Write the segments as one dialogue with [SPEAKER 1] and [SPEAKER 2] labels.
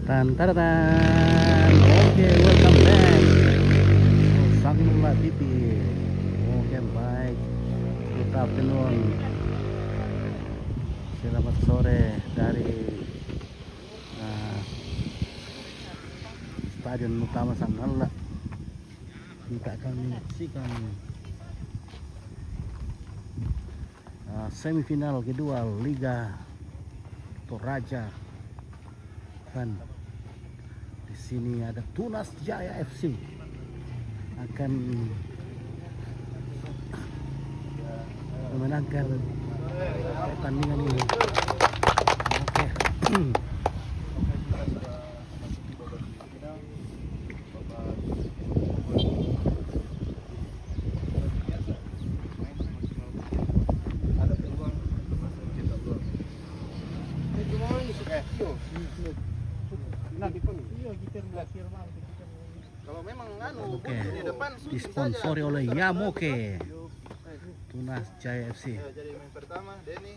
[SPEAKER 1] Tan tan tan. Oke, welcome back. Sangnula TV. Oke, baik. Good afternoon. Selamat sore dari Stadion Utama Sangnula. Kita akan menyaksikan semifinal kedua Liga Toraja. Dan di sini ada Tunas Jaya FC akan memenangkan pertandingan ini. Oke.
[SPEAKER 2] Kalau memang
[SPEAKER 1] Oke.
[SPEAKER 2] di depan
[SPEAKER 1] Disponsori oleh Yamoke. Tunas Jaya FC.
[SPEAKER 2] jadi main pertama Denny,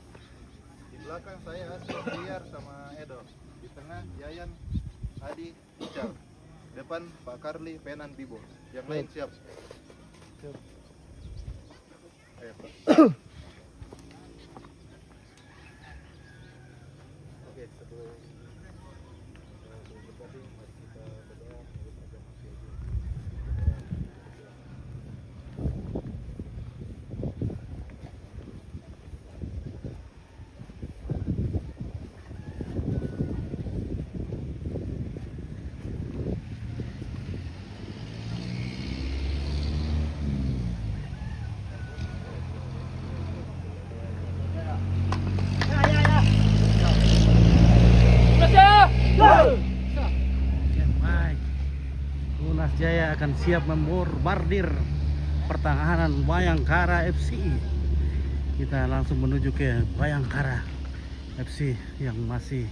[SPEAKER 2] di belakang saya Biar sama Edo, di tengah Yayan, Adi, Ical, depan Pak Karli, Penan, Bibo. Yang lain siap. Ayo, Pak. Oke, sebelum bergabung, mari kita berdoa menurut agama Katolik.
[SPEAKER 1] Oke, baik. Tunas Jaya akan siap memborbardir pertahanan Bayangkara FC. Kita langsung menuju ke Bayangkara FC yang masih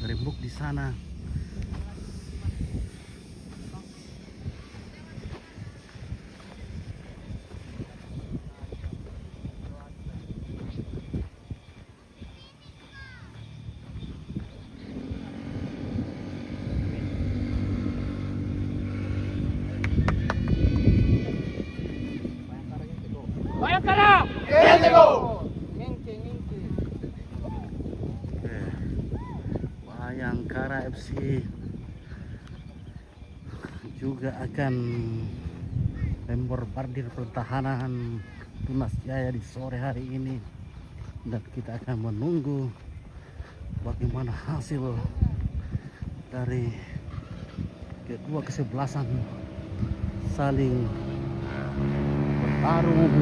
[SPEAKER 1] berembuk di sana.
[SPEAKER 3] Bayangkara!
[SPEAKER 1] Oke. Bayangkara FC juga akan memborbardir pertahanan Tunas Jaya di sore hari ini, dan kita akan menunggu bagaimana hasil dari kedua kesebelasan saling bertarung.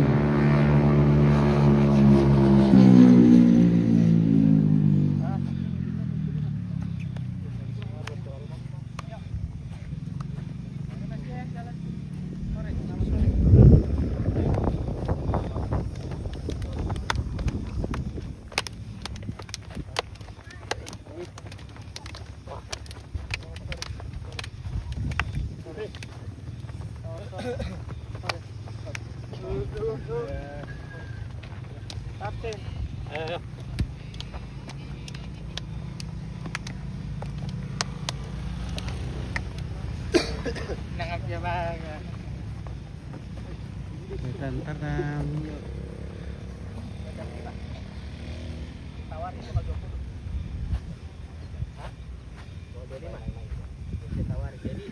[SPEAKER 3] Kapten. Nangap dia banget.
[SPEAKER 1] Tantang.
[SPEAKER 3] Tawar itu 20. Hah? Oh, jadi mah. Saya tawar. Jadi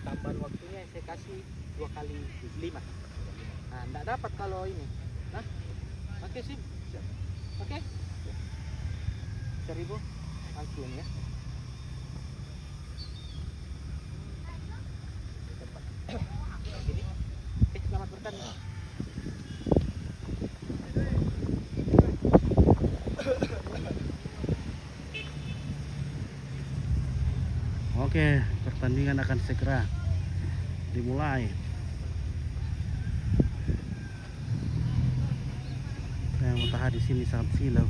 [SPEAKER 3] tambahan waktunya saya kasih 2 kali 5. Nah, enggak dapat kalau ini. Nah, oke sih. Oke. 1.000 langsung ya. Ini. Selamat bertanding.
[SPEAKER 1] Oke, pertandingan akan segera dimulai. Yang matahari di sini sangat silau.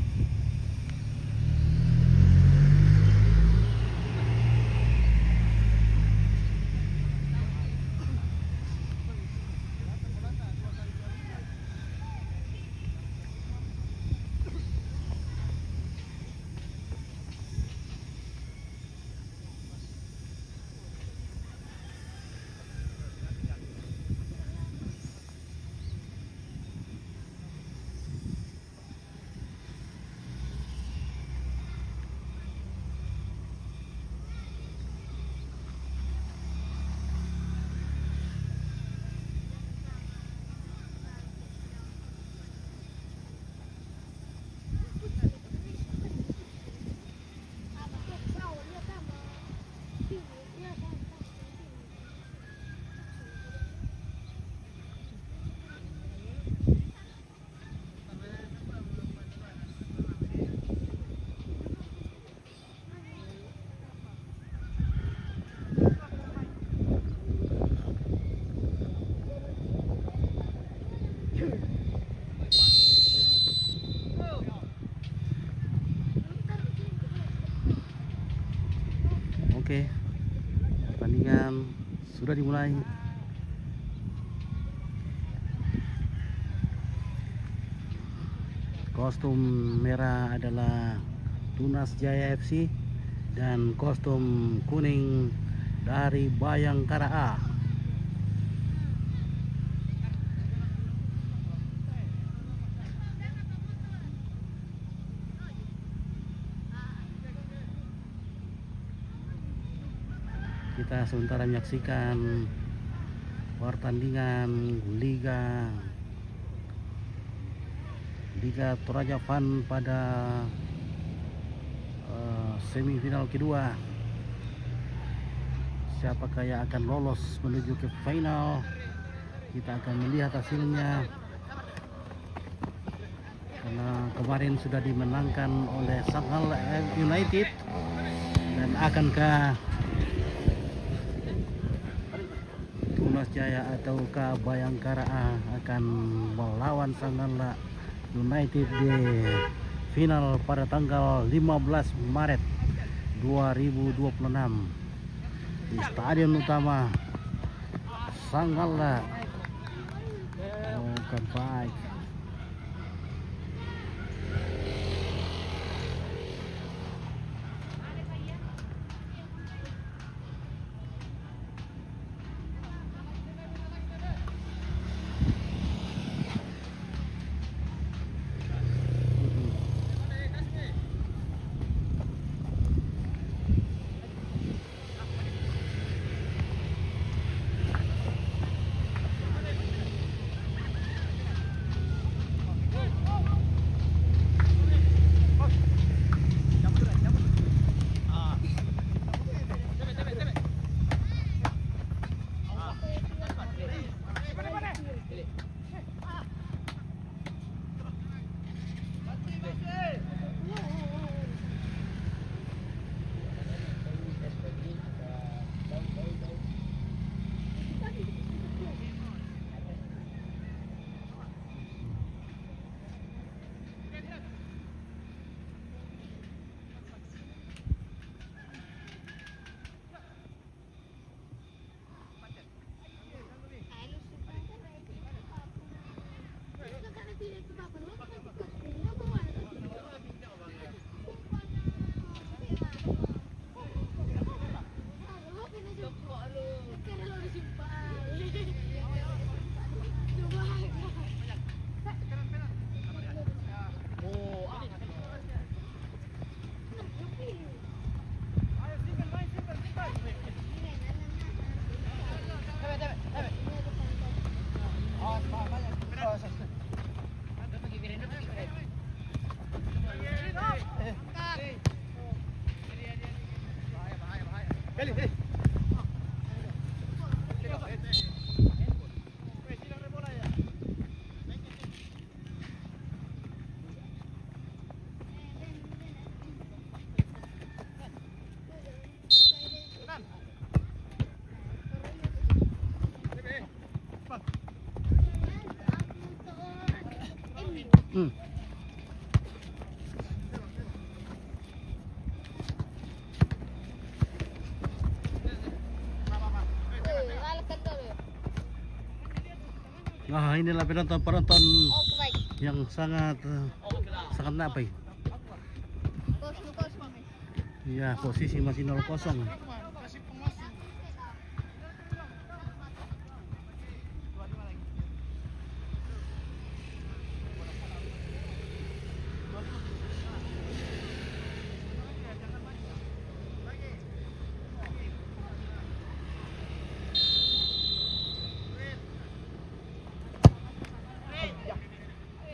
[SPEAKER 1] Oke, pertandingan sudah dimulai. Kostum merah adalah Tunas Jaya FC dan kostum kuning dari Bayangkara A. Kita sementara menyaksikan pertandingan Liga Toraja Fun pada semifinal kedua. Siapakah yang akan lolos menuju ke final? Kita akan melihat hasilnya. Karena kemarin sudah dimenangkan oleh Shanghai United, dan akankah Tunas Jaya ataukah Bayangkara A akan melawan Shanghai United di final pada tanggal 15 Maret 2026 di Stadion Utama Shanghai. Bukan baik. Nah, inilah penonton yang sangat apa ya? Ya, posisi masih 0-0.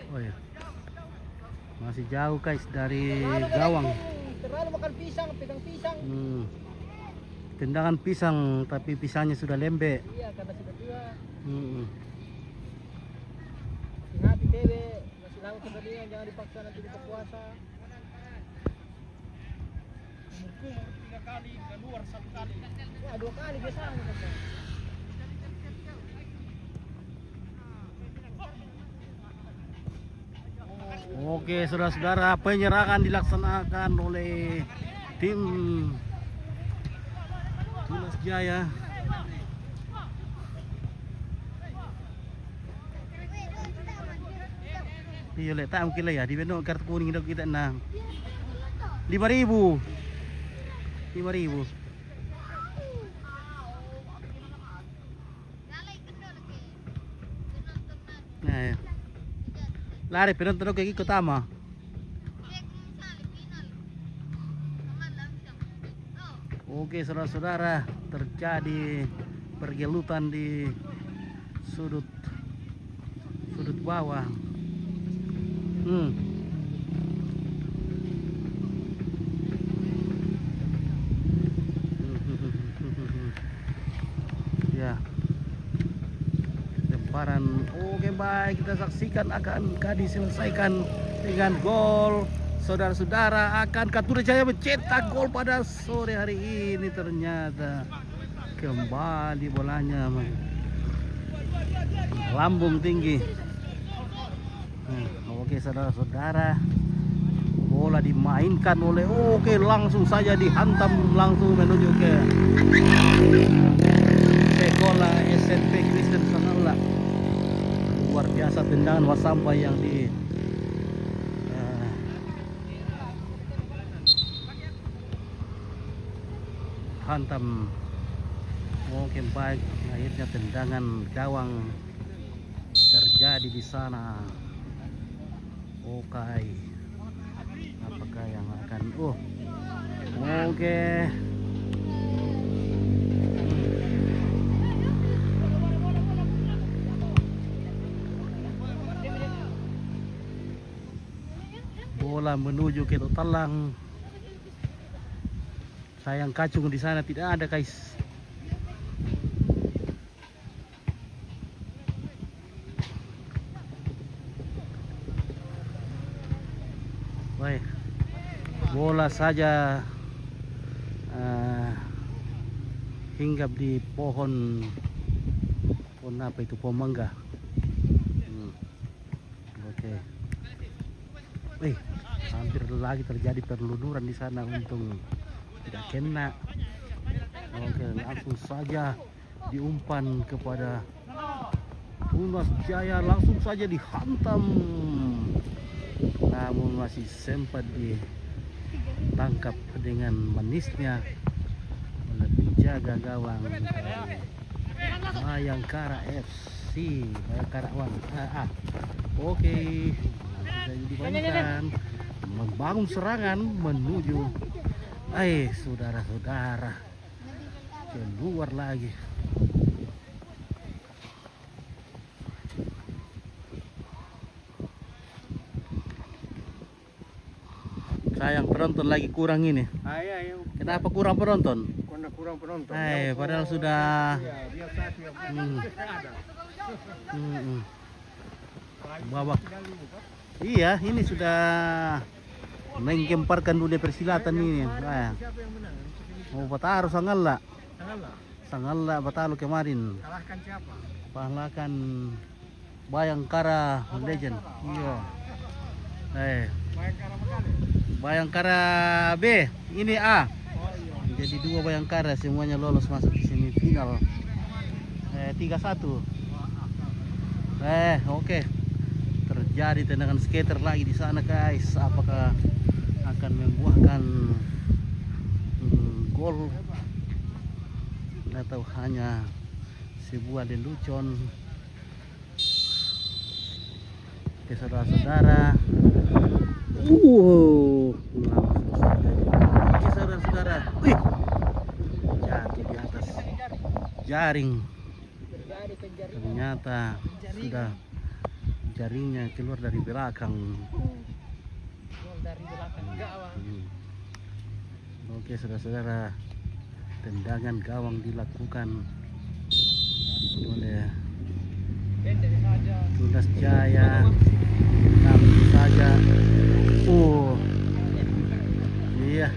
[SPEAKER 1] Oh ya, masih jauh guys dari gawang.
[SPEAKER 3] Terlalu makan pisang, pegang pisang.
[SPEAKER 1] Tendangan pisang, tapi pisangnya sudah lembek.
[SPEAKER 3] Iya, karena sudah tua. Hati tebe, masih lama pertandingan, jangan dipaksa nanti buka puasa. Umurku 3 kali, keluar 1 kali. Ya, 2 kali biasanya.
[SPEAKER 1] Oke, saudara-saudara, penyerahan dilaksanakan oleh tim Jaya. Iya letak mungkin lah ya di benok kartu kuning dok kita nah 5.000. 5.000. Nah, ya. Lari penonton kayak gitu tama. Oke saudara-saudara, terjadi pergelutan di sudut bawah. Ya, lemparan. Oke baik, kita saksikan akan diselesaikan dengan gol. Saudara-saudara, akan Katura Jaya mencetak gol pada sore hari ini. Ternyata kembali bolanya lambung tinggi. Oke saudara-saudara, bola dimainkan oleh langsung saja dihantam langsung menuju ke sekolah SMP Kristen Sangaula. Luar biasa tendangan Wasampa yang hantam. Oke baik, akhirnya tendangan gawang terjadi di sana. Oke, apakah yang akan oke. Bola menuju ke talang. Sayang kacung di sana tidak ada guys. Baik, bola saja hinggap di pohon apa itu, pohon mangga. Oke. Hampir lagi terjadi perluduran di sana, untung tidak kena. Oke, langsung saja diumpan kepada Tunas Jaya, langsung saja dihantam. Namun masih sempat ditangkap dengan manisnya oleh penjaga gawang dari Bayangkara FC, Bayangkara One. Oke, langsung dibangunkan, membangun serangan menuju saudara-saudara keluar lagi. Sayang penonton lagi kurang ini. Kenapa kurang penonton?
[SPEAKER 3] Karena kurang penonton.
[SPEAKER 1] Padahal sudah babak. Iya, ini sudah menggemparkan dunia persilatan ini. Bataru Sangalla Batalu kemarin.
[SPEAKER 3] Kalahkan siapa?
[SPEAKER 1] Kalahkan Bayangkara Legend. Iya. Bayangkara B, ini A. Jadi 2 Bayangkara semuanya lolos masuk di semifinal. 3-1. Oke. Terjadi tendangan skater lagi di sana guys. Apakah akan membuahkan gol atau hanya sebuah lelucon? Oke saudara-saudara. Oke saudara-saudara. Jatuh di atas jaring. Ternyata sudah jaringnya keluar dari belakang. Oke saudara-saudara, tendangan gawang dilakukan oleh Tunas Jaya. Langsung saja iya,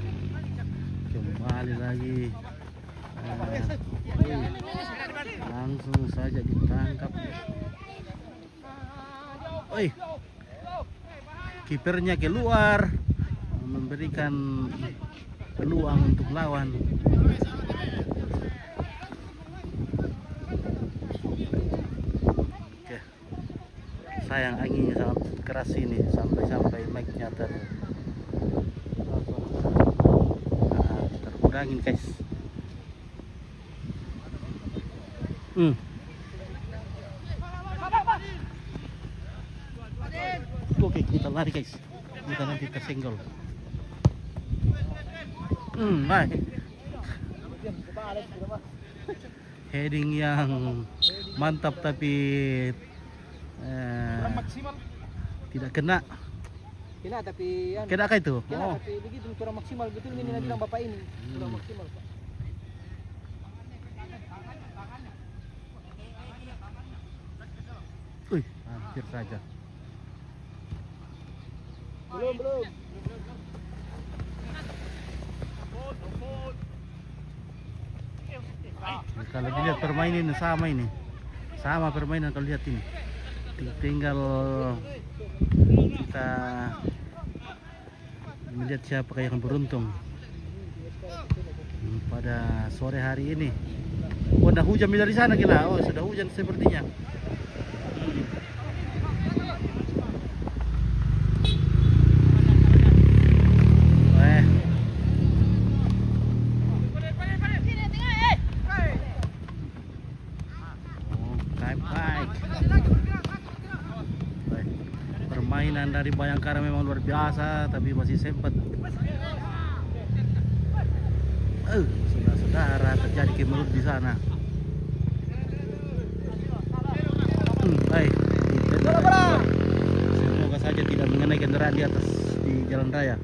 [SPEAKER 1] kembali lagi. Langsung saja ditangkap. Kipernya keluar, memberikan peluang untuk lawan. sayang anginnya sangat keras ini sampai mic-nya terkurangin guys. Oke, kita lari guys, kita nanti tersenggol. Baik. Heading yang mantap tapi
[SPEAKER 3] maksimal.
[SPEAKER 1] tidak kena.
[SPEAKER 3] Kena tapi
[SPEAKER 1] Kena kah itu?
[SPEAKER 3] kena tapi begitu kurang maksimal betul ini bilang bapak ini kurang maksimal Pak.
[SPEAKER 1] Wih, hampir saja.
[SPEAKER 3] Belum.
[SPEAKER 1] Kalau dilihat permainan sama permainan kalau lihat ini. Tinggal kita melihat siapa yang beruntung pada sore hari ini. Oh, udah hujan dari sana gila. Oh, sudah hujan sepertinya. Permainan dari Bayangkara memang luar biasa, tapi masih sempat saudara-saudara terjadi kemelut di sana. Baik, semoga saja tidak mengenai kendaraan di atas di jalan raya.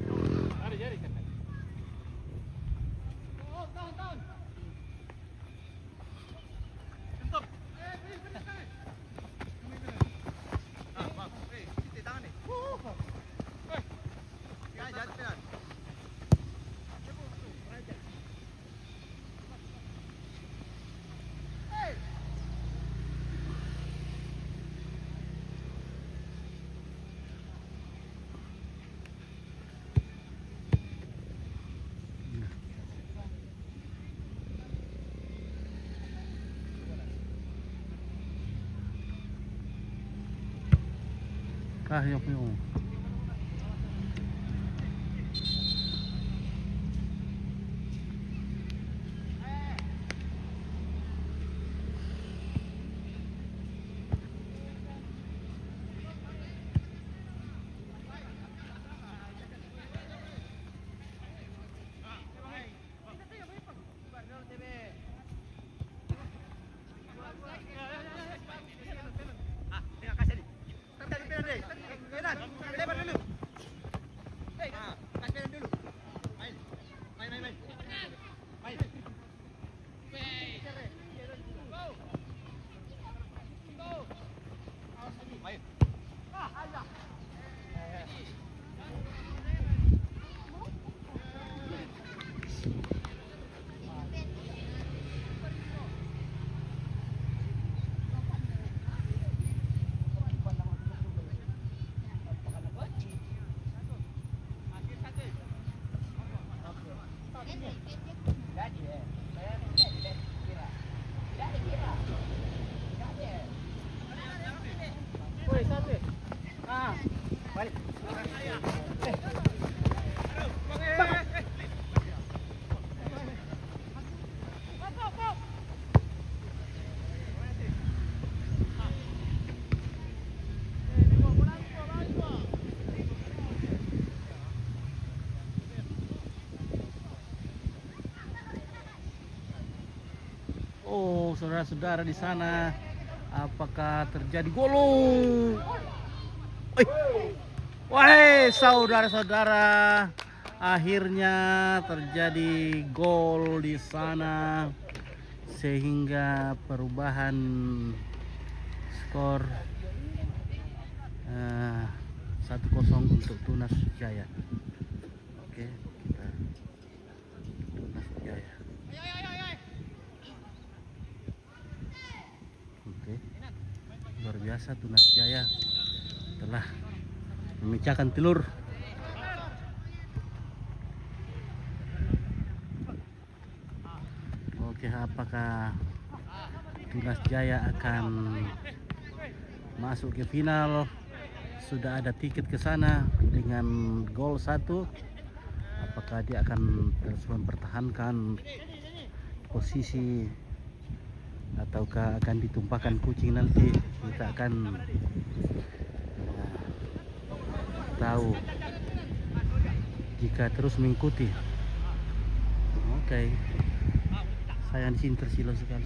[SPEAKER 1] Yung saudara-saudara di sana, apakah terjadi gol? Wah, saudara-saudara, akhirnya terjadi gol di sana sehingga perubahan skor 1-0 untuk Tunas Jaya. Oke, kita Tunas Jaya. Oke, luar biasa Tunas Jaya telah memecahkan telur. Oke, apakah Tunas Jaya akan masuk ke final sudah ada tiket ke sana dengan gol 1. Apakah dia akan terus mempertahankan posisi ataukah akan ditumpahkan kucing nanti? Kita akan tahu jika terus mengikuti. Oke. Sayang di sini tersilau sekali.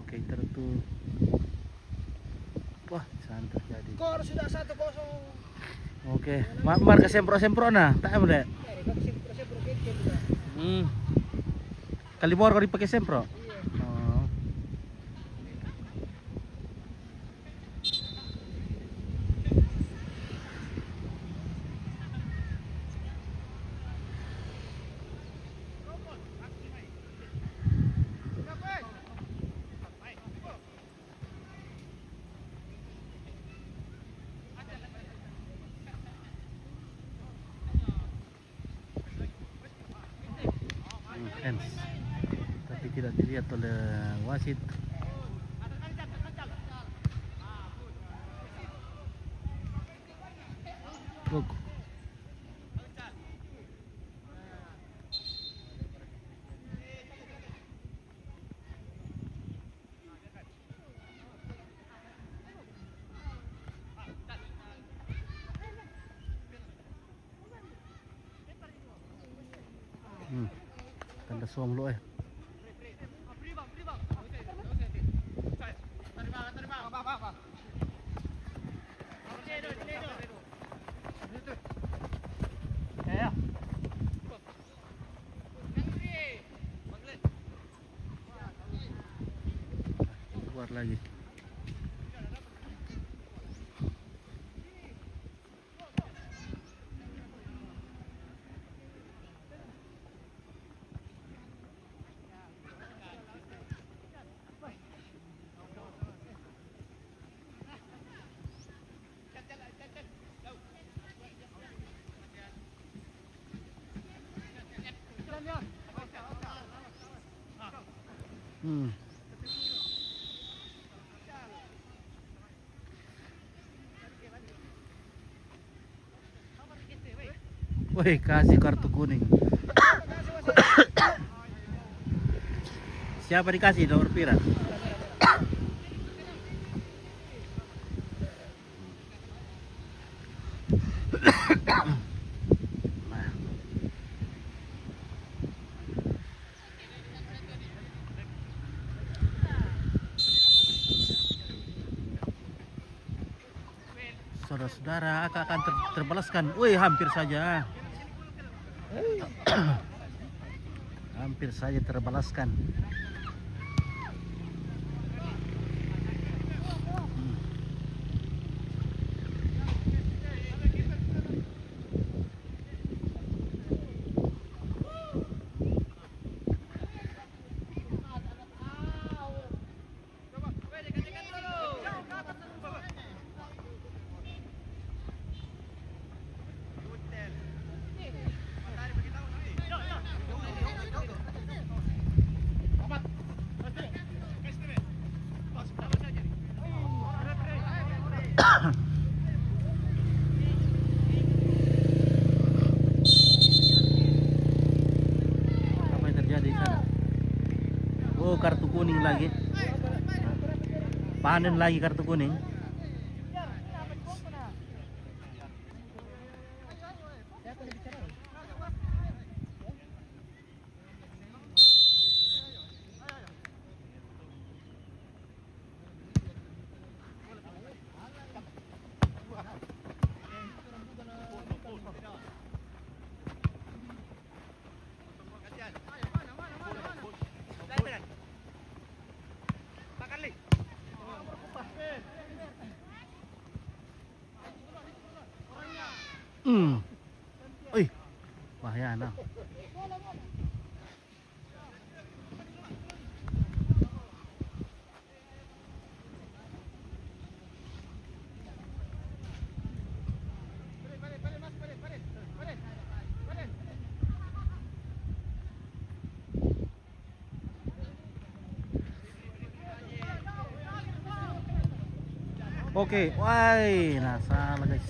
[SPEAKER 1] Oke, tertutup. Wah, sana terjadi.
[SPEAKER 3] Skor sudah 1-0.
[SPEAKER 1] Oke, marka sempro nah, tak boleh. Kali mau kau dipakai sempro. Oh. Hands, tapi tidak dilihat oleh wasit. Look. Tanda suam lo keluar lagi. Woi, kasih kartu kuning. Siapa dikasih nomor pira? Saudara-saudara akan terbalaskan. Wih, hampir saja. Hampir saja terbalaskan. Apa yang terjadi di sana? Oh, kartu kuning lagi. Panen lagi kartu kuning. Wih, bahaya. Ya, no. Oke, wah, nah salah guys.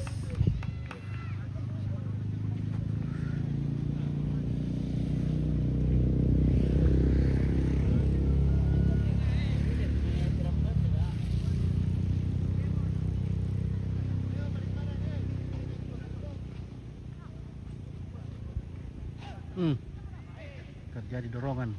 [SPEAKER 1] Terjadi dorongan.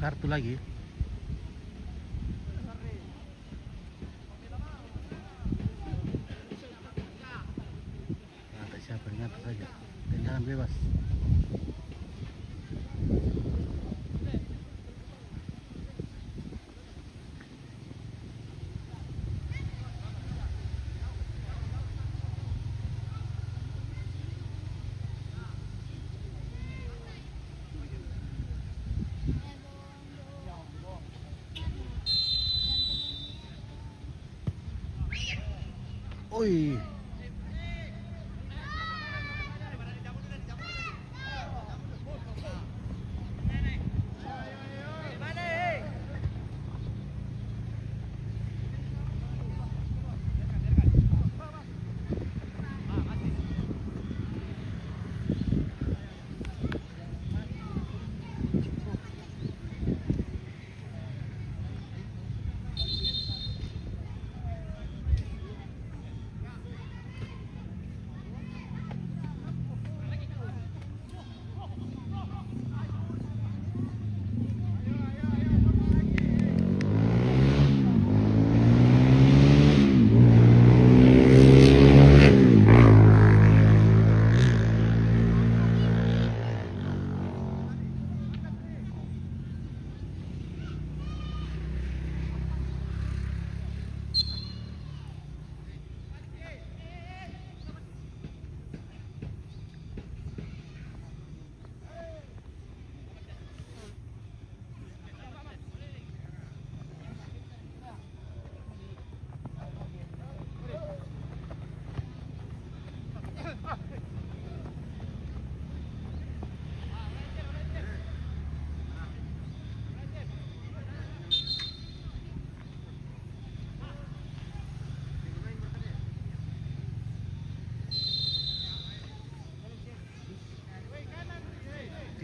[SPEAKER 1] Kartu lagi. Ada siapa yang ngatur saja. Tendangan bebas. Oi.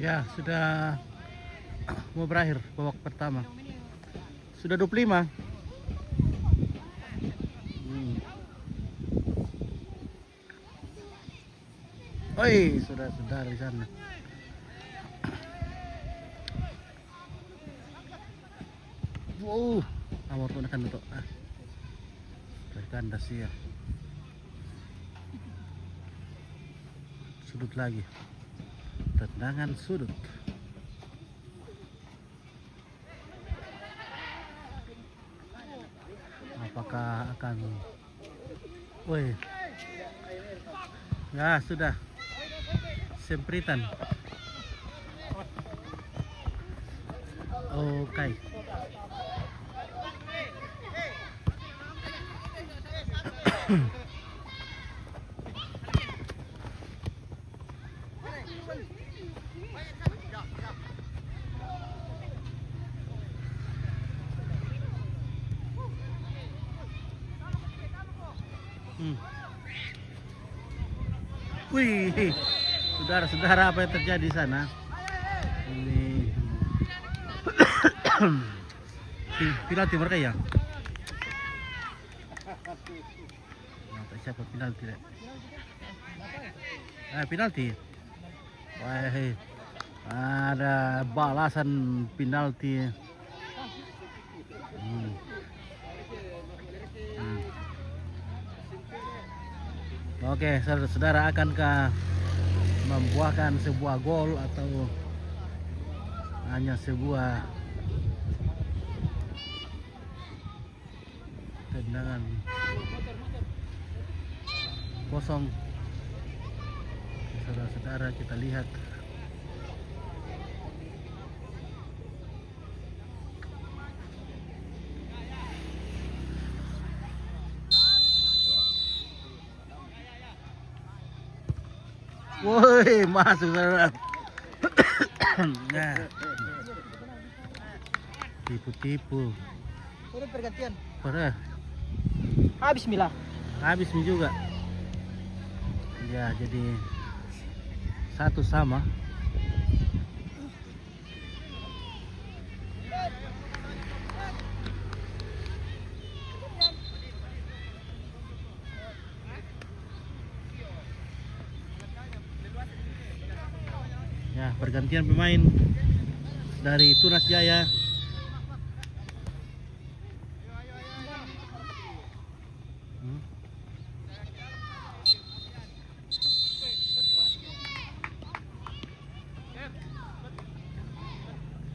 [SPEAKER 1] Ya, sudah mau berakhir babak pertama. Sudah 25. Oi, saudara-saudara di sana. Wow, amor tuh kan untuk kandas ya. Sudut lagi. Tendangan sudut. Apakah akan woi. Ya, sudah. Sempritan. Oke. Wih, saudara-saudara, apa yang terjadi di sana? Ini penalti mereka ya? Nah, tak siapa penalti deh. Penalti. Wah, ada balasan penalti. Oke, saudara-saudara, akankah membuahkan sebuah gol atau hanya sebuah tendangan kosong? Saudara-saudara, kita lihat. Woi, masuk saudara. Nah, tipu-tipu.
[SPEAKER 3] Udah pergantian.
[SPEAKER 1] Parah.
[SPEAKER 3] Bismillah.
[SPEAKER 1] Habis juga. Ya, jadi 1-1. Ya, pergantian pemain dari Tunas Jaya.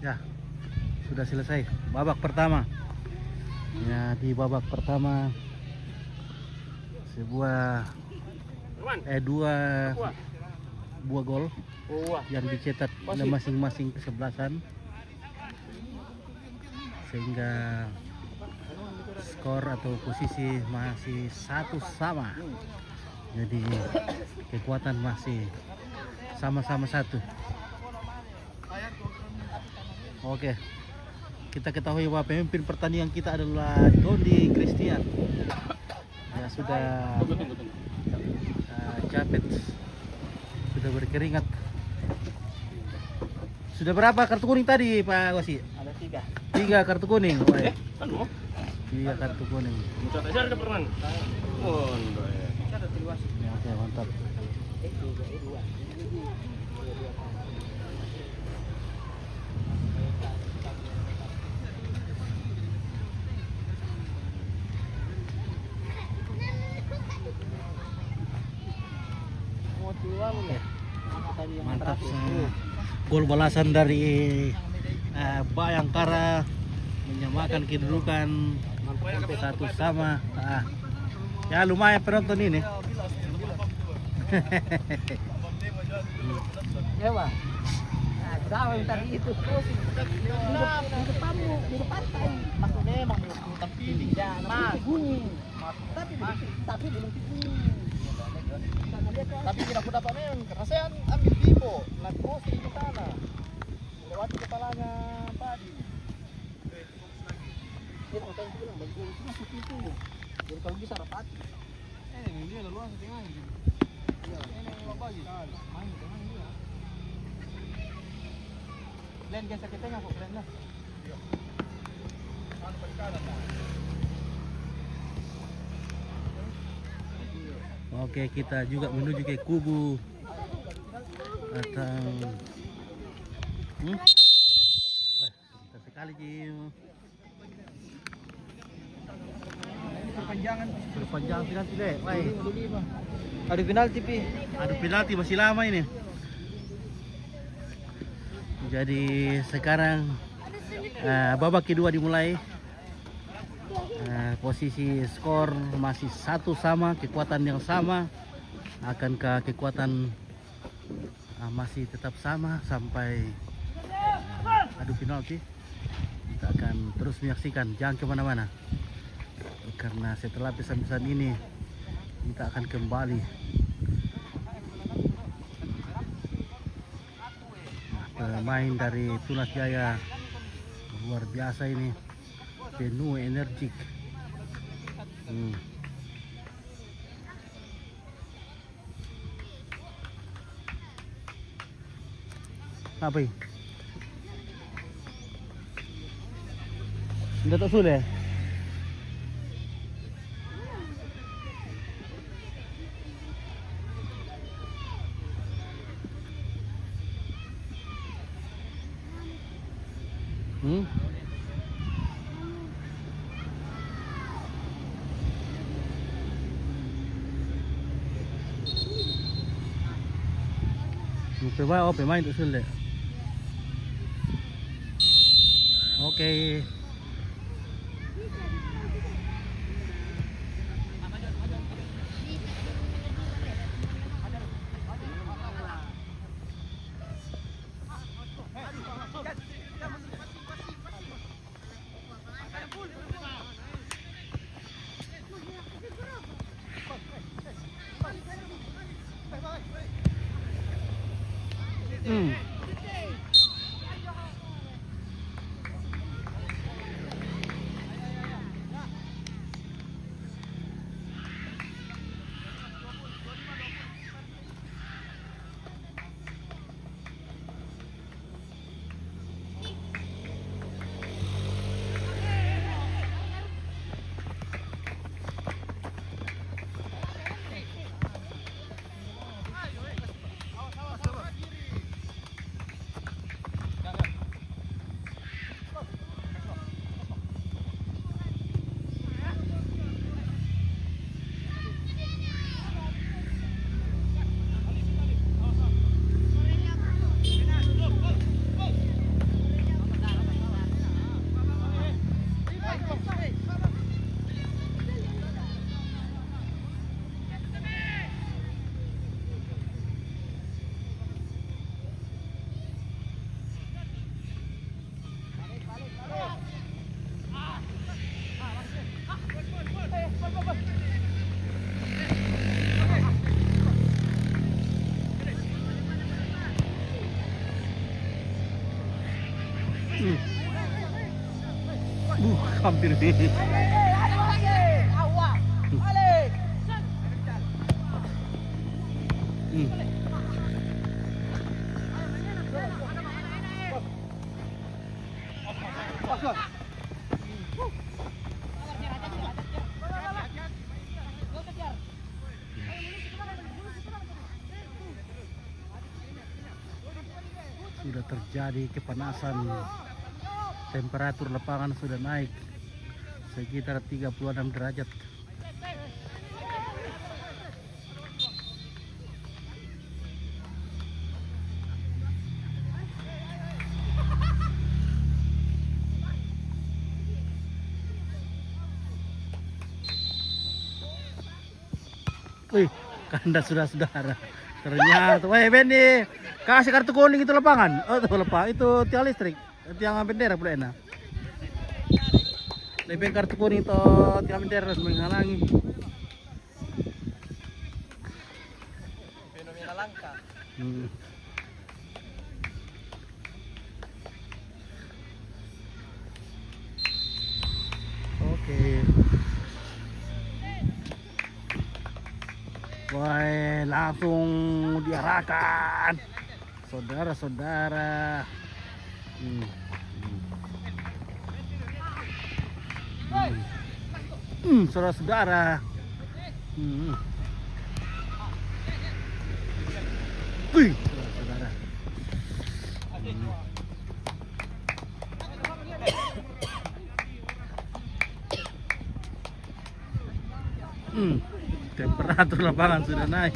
[SPEAKER 1] Ya, sudah selesai babak pertama. Ya, di babak pertama dua buah gol yang dicetak oleh masing-masing kesebelasan, sehingga skor atau posisi masih 1-1. Jadi kekuatan masih sama-sama 1. Oke, kita ketahui bahwa pemimpin pertandingan kita adalah Dondi Christian. Ya, sudah capek, sudah berkeringat. Sudah berapa kartu kuning tadi, Pak Wasi?
[SPEAKER 3] Ada 3.
[SPEAKER 1] 3 kartu kuning. Woy. 3 kartu kuning. Ya, oke, mantap. Mantap. Gol balasan dari Bayangkara menyamakan kedudukan 1-1. Ya, lumayan penonton ini.
[SPEAKER 3] Ya, Pak. Nah, berapa tadi itu? Di depan. Maksudnya emang belum terpilih. Ya, bunyi. Tapi belum terpilih. Tapi tidak dapat men, karena saya ambil Bimbo, cross di sana, lewati kepalanya tadi. Dia mau bilang bagus masuk itu, jadi kalau bisa rapat. Ini ada luang setengah ini. Iya, ini nggak bagus. Main tengah juga. Len geser ke tengah kok keren lah. Anu ke kanan lah.
[SPEAKER 1] Oke, kita juga menuju ke kubu Datang. Wah, pintar sekali Jim. Perpanjangan penalti deh. Wah,
[SPEAKER 3] Adu penalti pi.
[SPEAKER 1] adu penalti masih lama ini. Jadi sekarang babak kedua dimulai. Posisi skor masih 1 sama, kekuatan yang sama. Akankah kekuatan masih tetap sama sampai adu penalti? Kita akan terus menyaksikan, jangan kemana-mana, karena setelah pesan-pesan ini kita akan kembali. Pemain dari Tunas Jaya luar biasa ini, penuh energik. Apa ini? Sudah tak sulit? Pemain tak sulit. Oke. Hampir nih. Sudah terjadi kepanasan, temperatur lapangan sudah naik sekitar 36 derajat. Wih, kandas saudara-saudara. Ternyata, weh Bendi, kasih kartu kuning itu lapangan. Oh, itu lapangan, itu tiang listrik, tiang bendera pula enak. Lebih kartu kuning itu tiang bendera harus menghalangi.
[SPEAKER 3] Fenomena langka.
[SPEAKER 1] Oke. Wah, langsung diarahkan, saudara-saudara. Saudara-saudara. Wih, saudara-saudara. Operator lapangan sudah naik.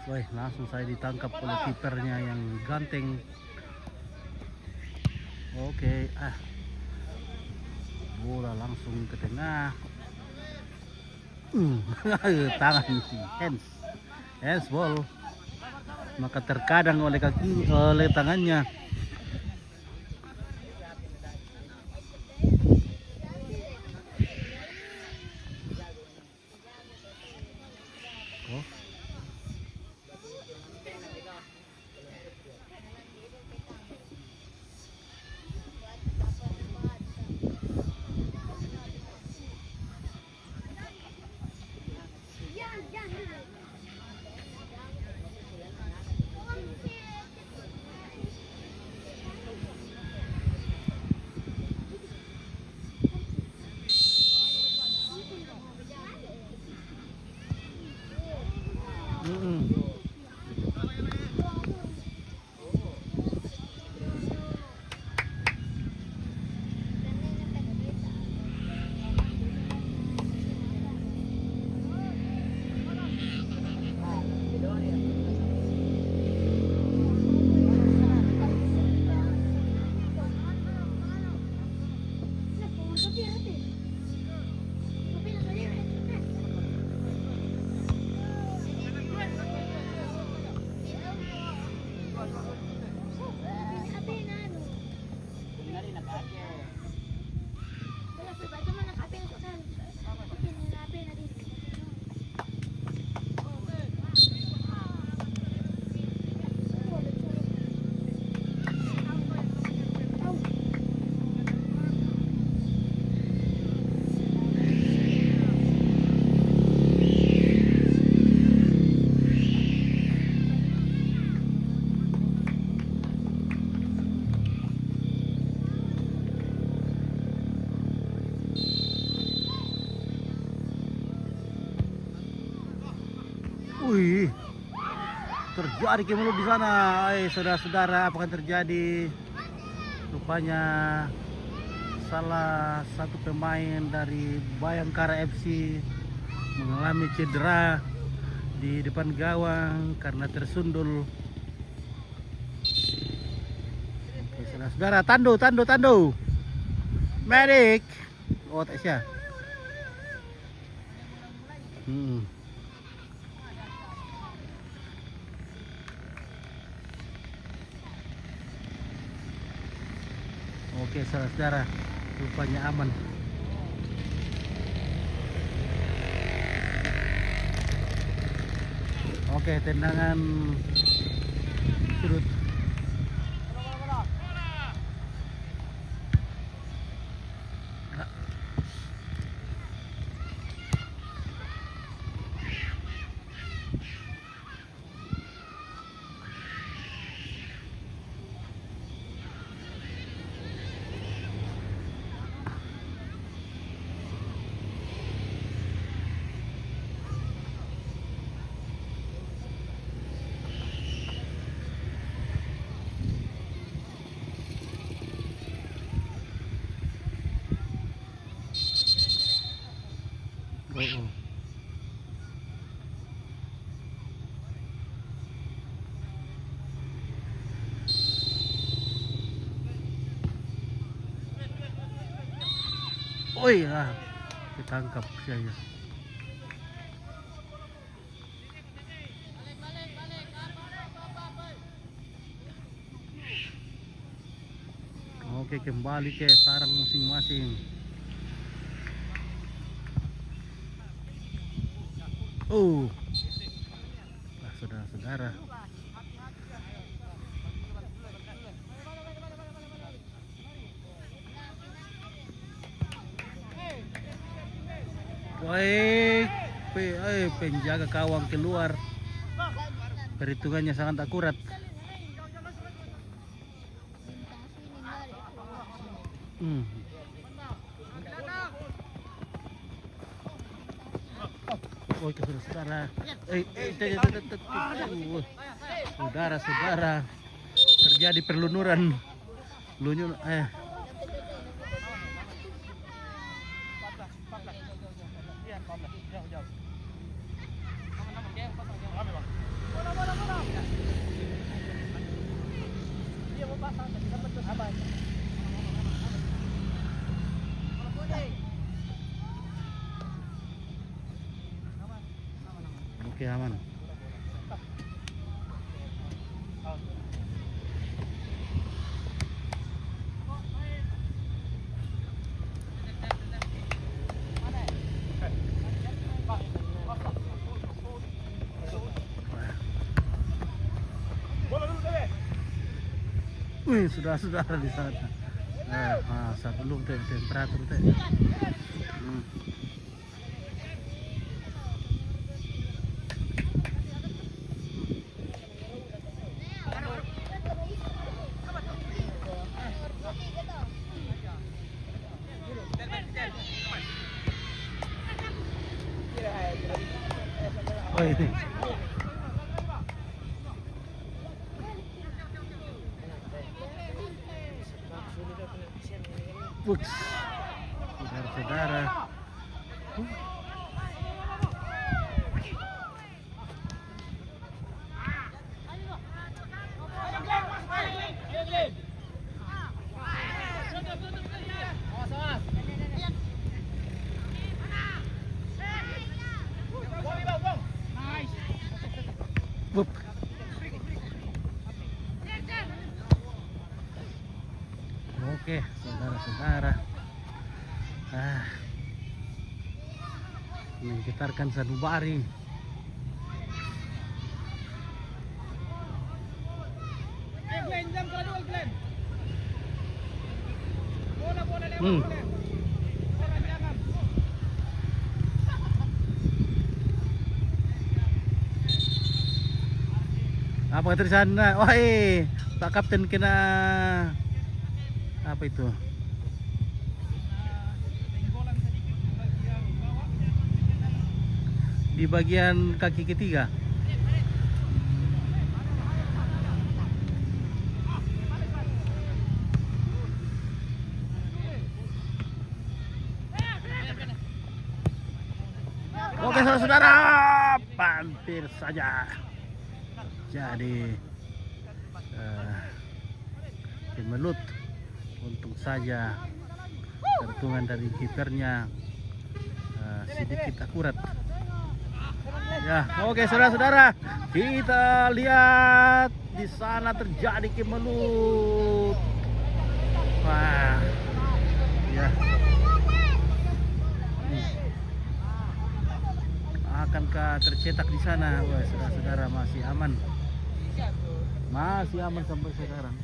[SPEAKER 1] Wih, langsung saya ditangkap oleh kipernya yang ganteng. Oke, bola langsung ke tengah. Tangan hands ball. Maka terkadang oleh tangannya. Oh. Wih, terjadi kemelut di sana. Saudara-saudara, apa yang terjadi? Rupanya salah satu pemain dari Bayangkara FC mengalami cedera di depan gawang karena tersundul. Oke, saudara-saudara, tando. Medic. Oh, tak siap. Oke, saudara-saudara, rupanya aman. Oke, tendangan sudut. Woi, ditangkap saya. Oke, kembali ke sarang masing-masing. Saudara-saudara. Baik, penjaga gawang keluar. Perhitungannya sangat akurat. Oh, saudara-saudara. Saudara-saudara. Terjadi perlunuran. Oke, aman. Wih, sudah di sana. Saat belum temperatur teh. Oh, ini. Ups, saudara-saudara. Wup. Oke, saudara-saudara. Menggetarkan sanubari. Apa tulisan? Woi, Pak Kapten kena apa itu? Di bagian kaki ketiga. Oke, saudara-saudara, hampir saja. Jadi Kemelut untung saja tertungan dari kipernya sedikit akurat. Ya, oke saudara-saudara, kita lihat di sana terjadi Kemelut. Wah, ya. Akankah tercetak di sana? Wah, saudara-saudara, masih aman. Masih aman sampai sekarang.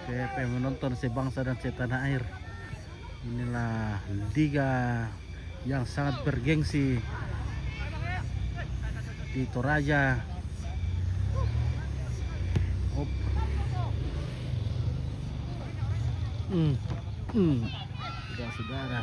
[SPEAKER 1] Oke, menonton sebangsa dan setanah air. Inilah liga yang sangat bergengsi di Toraja. Saudara-saudara.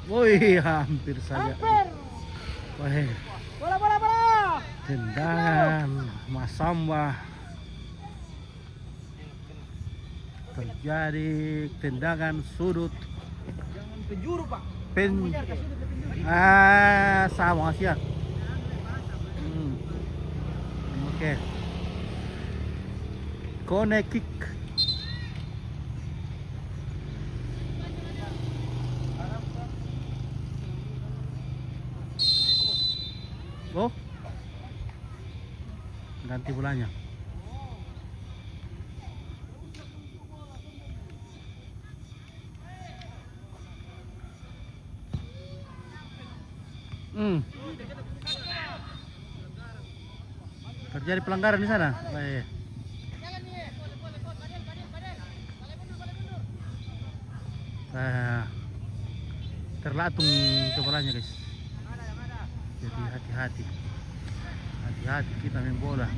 [SPEAKER 1] Woi, hampir saja. Woi. Bola. Tendangan Masamba. Terjadi tendangan sudut.
[SPEAKER 3] Jangan penjuru, Pak.
[SPEAKER 1] Sama sih ya. Oke. Kone kick. Oh, ganti bolanya. Terjadi pelanggaran di sana. Baik. terlatung kepalanya guys. Jadi hati-hati, hati-hati kita main bola.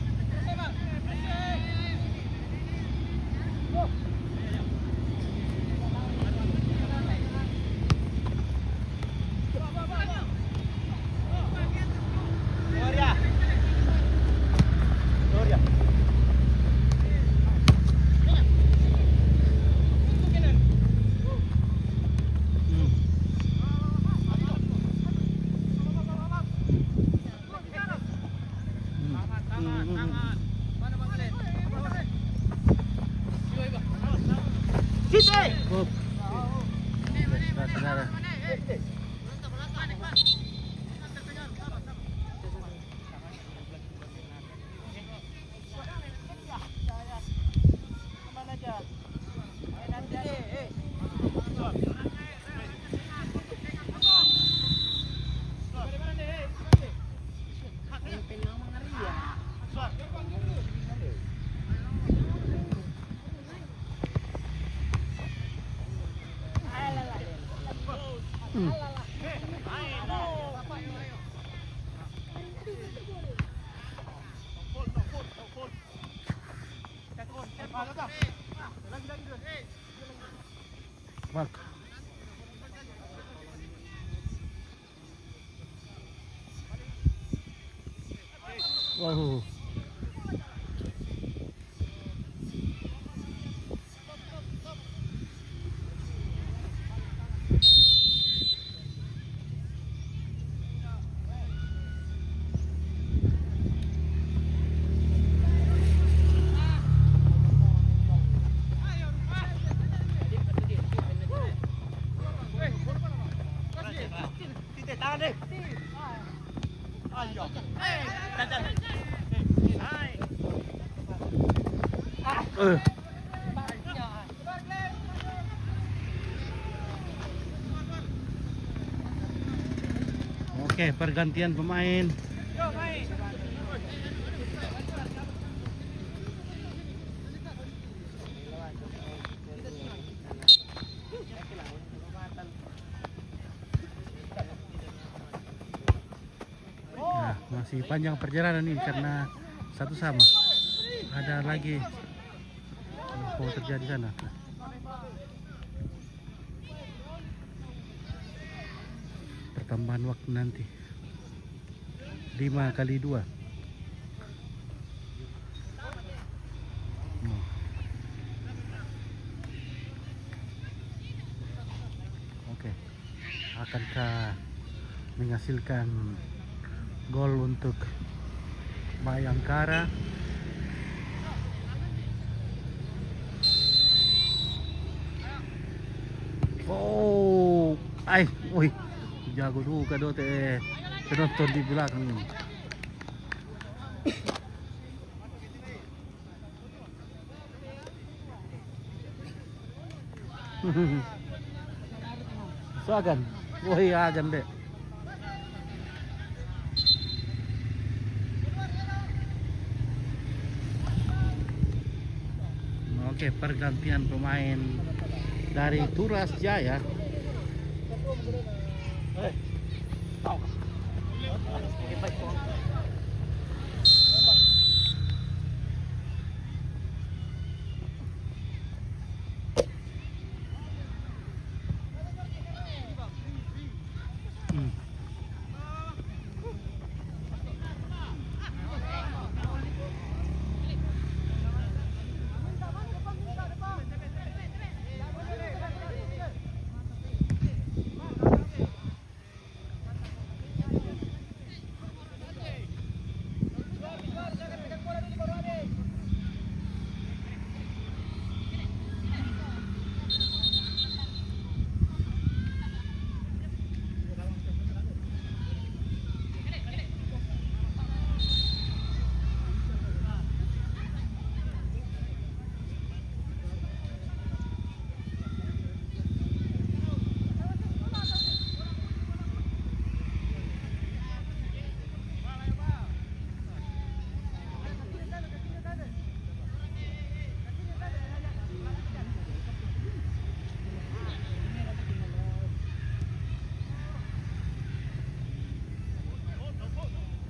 [SPEAKER 1] Saudara. Bak. Wow. Oke, pergantian pemain. Nah, masih panjang perjalanan ini karena satu sama. Ada lagi yang terjadi di sana. Pertambahan waktu nanti 5x2. Oke. Akankah menghasilkan gol untuk Bayangkara? Oh, wih, jago juga dote penonton di belakang ini. So agan, woi agan deh. Oke, pergantian pemain dari Turas Jaya.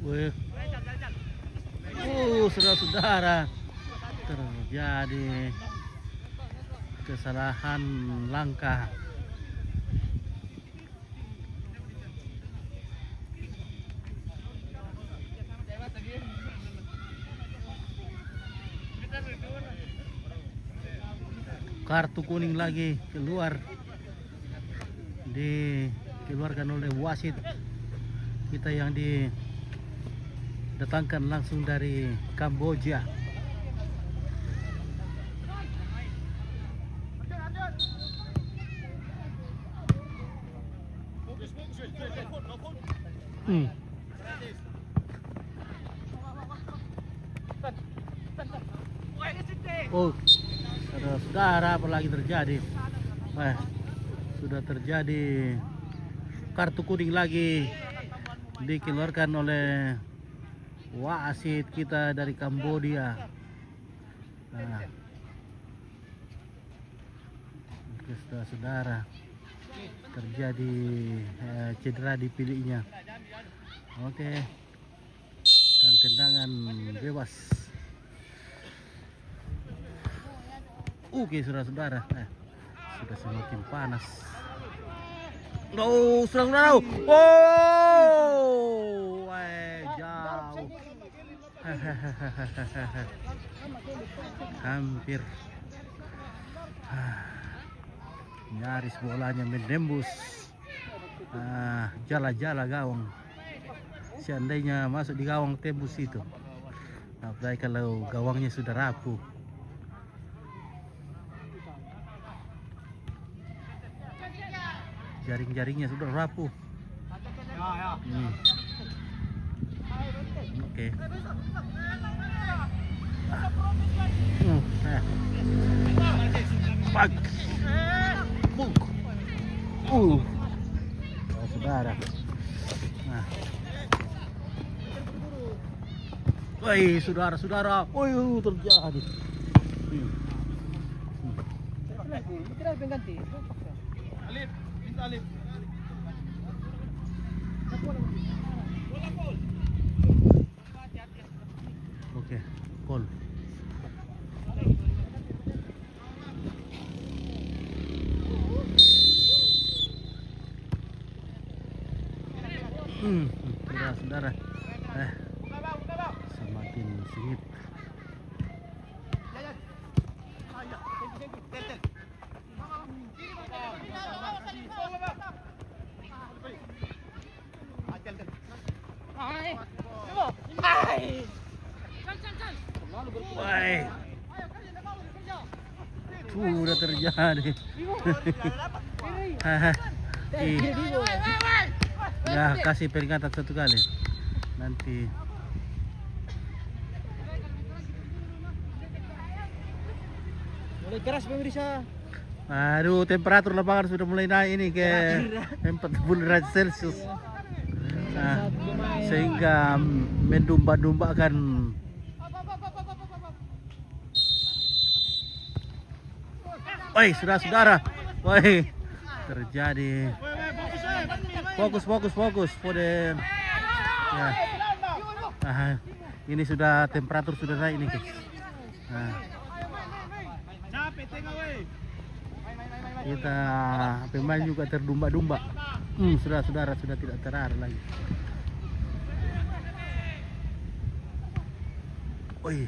[SPEAKER 1] Wih. Saudara-saudara, terjadi kesalahan langkah. Kartu kuning lagi keluar, dikeluarkan oleh wasit kita yang didatangkan langsung dari Kamboja. Oh, saudara-saudara, apa lagi terjadi? Sudah terjadi kartu kuning lagi dikeluarkan oleh wasit kita dari Kamboja. Saudara-saudara, terjadi cedera di pilihnya. Oke, dan tendangan bebas. Oke, saudara-saudara, sudah semakin panas. Saudara-saudara, jauh. Hampir nyaris bolanya menembus jala-jala gawang. Seandainya masuk di gawang tembus itu. Apalagi kalau gawangnya sudah rapuh. Jaring-jaringnya sudah rapuh. Oke. Pak. Saudara. Woi, saudara-saudara. Woi, terjadi.
[SPEAKER 2] Alif, minta Alif.
[SPEAKER 1] Oke, gol. Saudara-saudara, semakin sengit. Udah terjadi. Ya, kasih peringatan satu kali. Nanti
[SPEAKER 3] mulai keras pemirsa.
[SPEAKER 1] aduh, temperatur lapangan sudah mulai naik ini ke 40 derajat Celcius. Sehingga mendumba-dumbakan. Woi, saudara-saudara. Woi, terjadi. Fokus pada ya. Ini sudah temperatur sudah naik ini, guys. Kita pemain juga terdumba-dumba. Saudara-saudara, sudah tidak terarah lagi. Oi.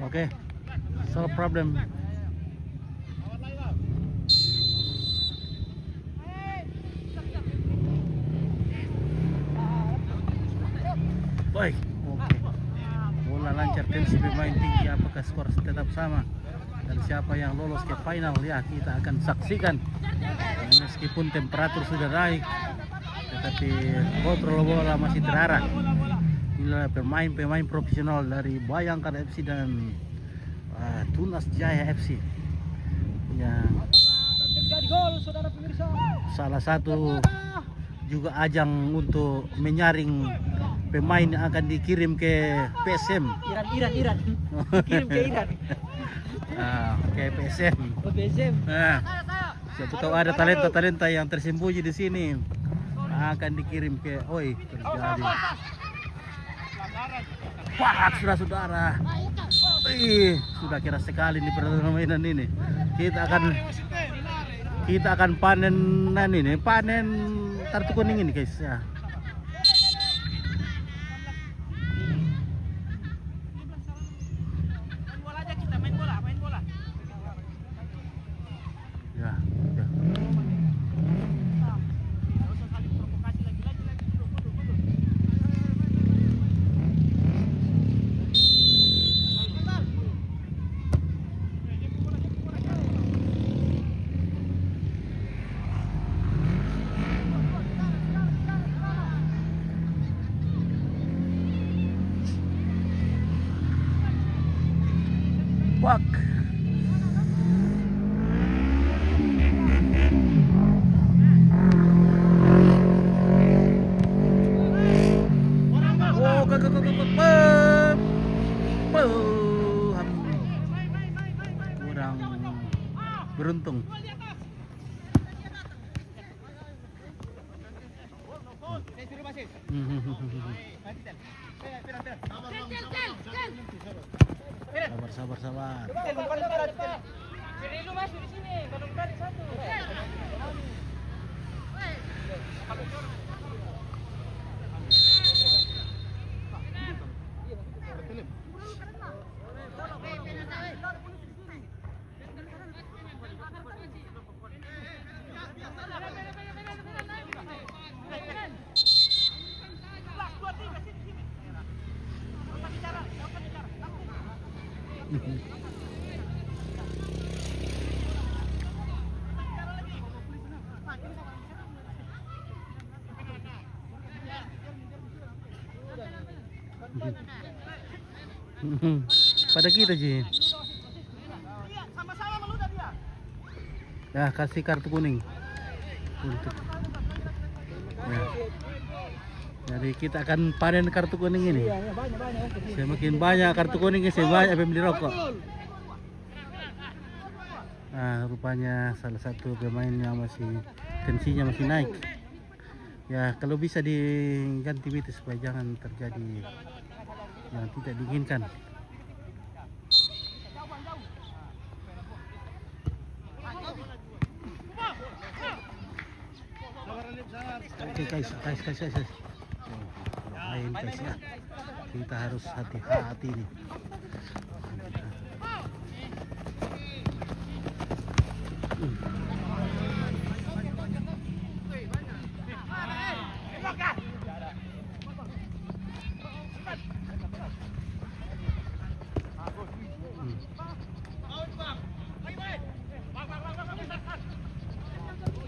[SPEAKER 1] Okay, so problem. Baik, oke. Bola lancar, tensi bermain tinggi. Apakah skor tetap sama? Dan siapa yang lolos ke final? Ya, kita akan saksikan. Meskipun temperatur sudah naik, tetapi kontrol bola masih terarah. Inilah pemain-pemain profesional dari Bayangkara FC dan Tunas Jaya FC yang
[SPEAKER 3] Terjadi gol, saudara pemirsa.
[SPEAKER 1] salah satu juga ajang untuk menyaring pemain yang akan dikirim ke PSM.
[SPEAKER 3] Iran. Kirim ke Iran.
[SPEAKER 1] Ke PSM.
[SPEAKER 3] Ke PSM.
[SPEAKER 1] Nah, siapa tahu ada talenta-talenta yang tersembunyi di sini akan dikirim ke terjadi. Wah, saudara-saudara. Sudah kira sekali nih permainan ini. Kita akan panen kartu kuning ini, guys ya. Ya, udah. Wak. Kurang beruntung. Sabar.
[SPEAKER 3] Lu masuk di sini, kadang-kadang satu.
[SPEAKER 1] Pada kita Ji. Ya, kasih kartu kuning untuk ya. Jadi kita akan panen kartu kuning ini. Semakin banyak kartu kuning, semakin banyak beli rokok. Nah, rupanya salah satu pemainnya tensinya masih naik. Ya, kalau bisa diganti begitu supaya jangan terjadi yang tidak diinginkan. Oke guys. Main guys ya. Kita harus hati-hati nih.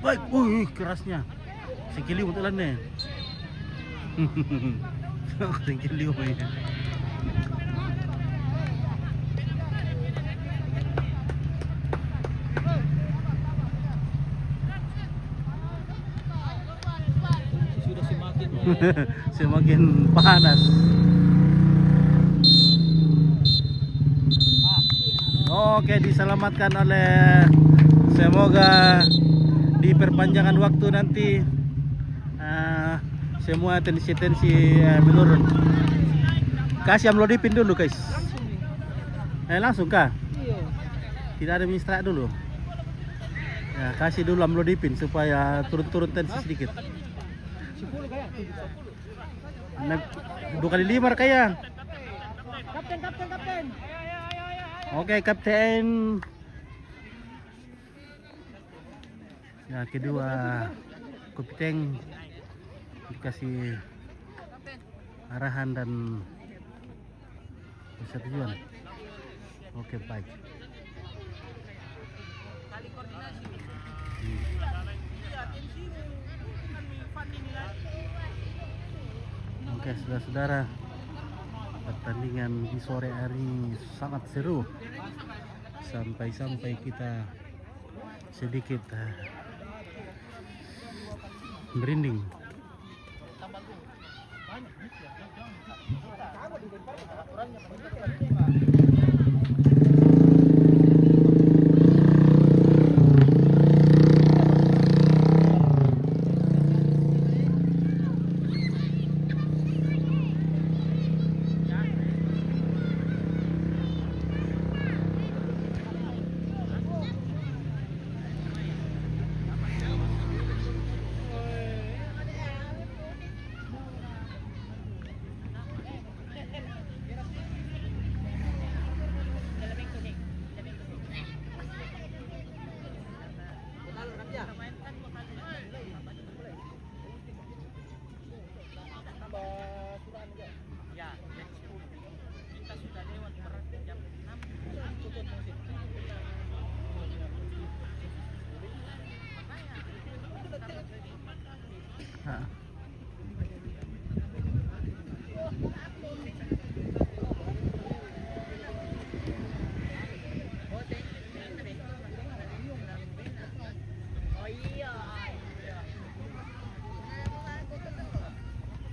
[SPEAKER 1] Baik, kerasnya. Sikiliw telan nih. Sikiliw ini.
[SPEAKER 3] Sudah
[SPEAKER 1] semakin panas. Oke, diselamatkan oleh, semoga di perpanjangan waktu nanti semua tensi menurun. Kasih amlodipin dulu guys. Langsung kah?
[SPEAKER 3] Iya.
[SPEAKER 1] Tidak ada mistra dulu. Ya, kasih dulu amlodipin supaya turun tensi sedikit.
[SPEAKER 3] 10 kayak.
[SPEAKER 1] 2 kali 5 kayak.
[SPEAKER 3] Kapten.
[SPEAKER 1] Oke, kapten. Ya, kedua kapten dikasih arahan dan persetujuan. Oke, baik. Oke, saudara-saudara, pertandingan di sore hari ini sangat seru. Sampai-sampai kita sedikit merinding.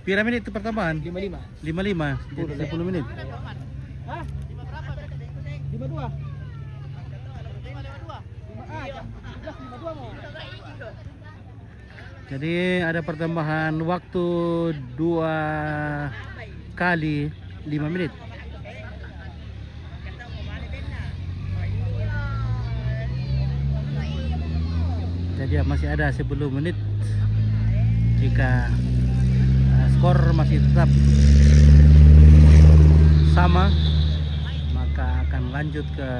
[SPEAKER 1] Pira menit itu pertambahan?
[SPEAKER 3] 55.
[SPEAKER 1] 55, jadi 10 menit.
[SPEAKER 3] Hah? 52. 52 mau.
[SPEAKER 1] Jadi ada pertambahan waktu 2 kali 5 menit. Jadi masih ada 10 menit. Jika skor masih tetap sama, maka akan lanjut ke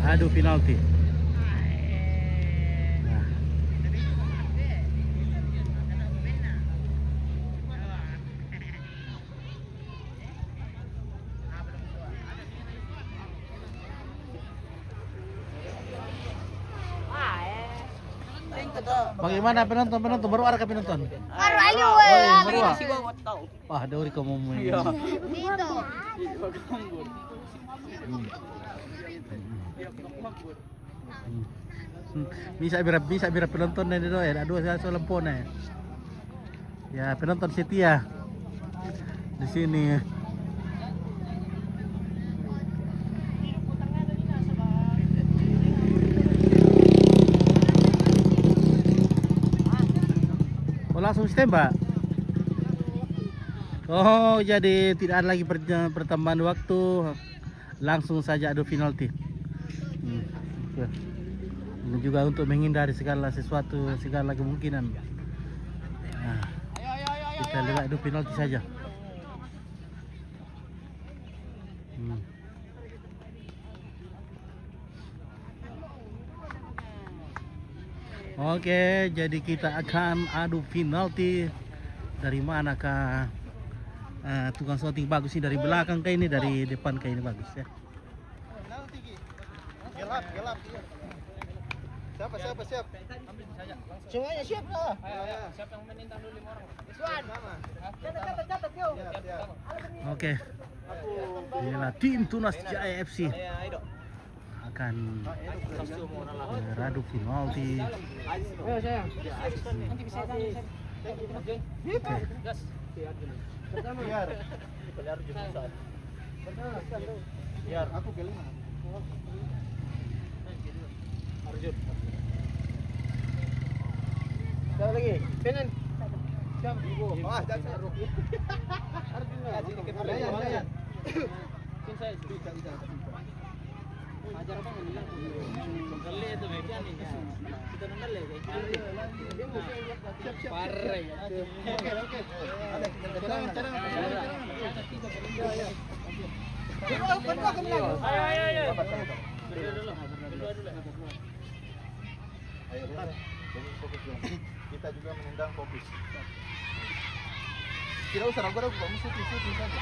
[SPEAKER 1] adu penalti. Nah. Bagaimana penonton? Baru ada ke penonton?
[SPEAKER 4] Baru aja
[SPEAKER 1] Baru ah. Wah, Dori kamu mau.
[SPEAKER 4] Itu.
[SPEAKER 1] Bisa bira penonton na dito eh. Aduh saya soal lampu na. Ya, penonton setia di sini. Langsung tembak. Oh, jadi tidak ada lagi pertambahan waktu, langsung saja adu penalti. Ya. Ini juga untuk menghindari segala sesuatu, segala kemungkinan. Nah, kita lihat adu penalti saja. Oke, jadi kita akan adu penalti. Dari manakah tukang shooting bagus sih? Dari belakang kayak ini, dari depan kayak ini bagus ya.
[SPEAKER 2] Gelap. Siap.
[SPEAKER 3] Semuanya siap lah.
[SPEAKER 2] Siap yang menintang dulu 5 orang.
[SPEAKER 3] Iswan. Catat yo.
[SPEAKER 1] Oke. Inilah tim Tunas Jaya FC akan beradu penalti.
[SPEAKER 3] Ayo sayang. Nanti bisa tanya.
[SPEAKER 1] Oke.
[SPEAKER 2] Biar aku kelima.
[SPEAKER 3] Arjun. Satu lagi. Penan. Jam ibu.
[SPEAKER 2] Wah, jangan.
[SPEAKER 3] Arjun.
[SPEAKER 2] Jangan.
[SPEAKER 3] Sin saya tidak. Ajar apa ini? Kali itu bagian nih. Kita nonton lagi. Siap. Parah ya. Oke.
[SPEAKER 2] Ada cara.
[SPEAKER 3] Ayo.
[SPEAKER 2] Ayo, jadi fokus dulu. Kita juga menendang fokus. Tidak usah ragu-ragu, kamu syuting saja.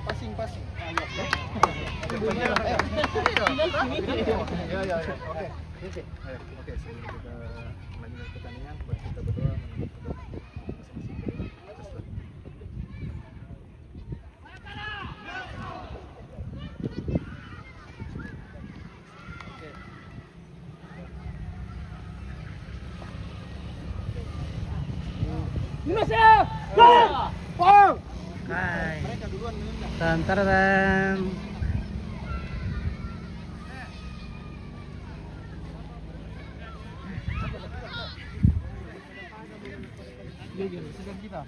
[SPEAKER 2] Passing. Ya. Oke. Oke, sebelum kita melanjutkan pertandingan, mari kita berdoa menutup masing-masing.
[SPEAKER 1] Hai.
[SPEAKER 2] Mereka duluan menendang.
[SPEAKER 1] Tantaran.
[SPEAKER 2] Sedang kita.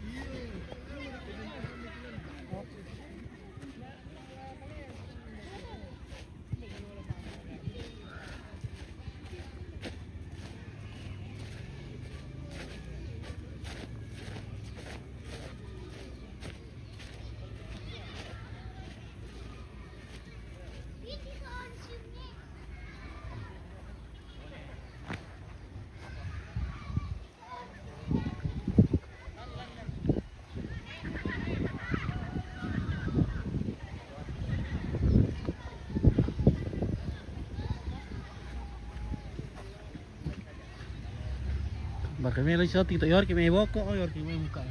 [SPEAKER 1] Baka may lang shot ito York, may boko, York may muka.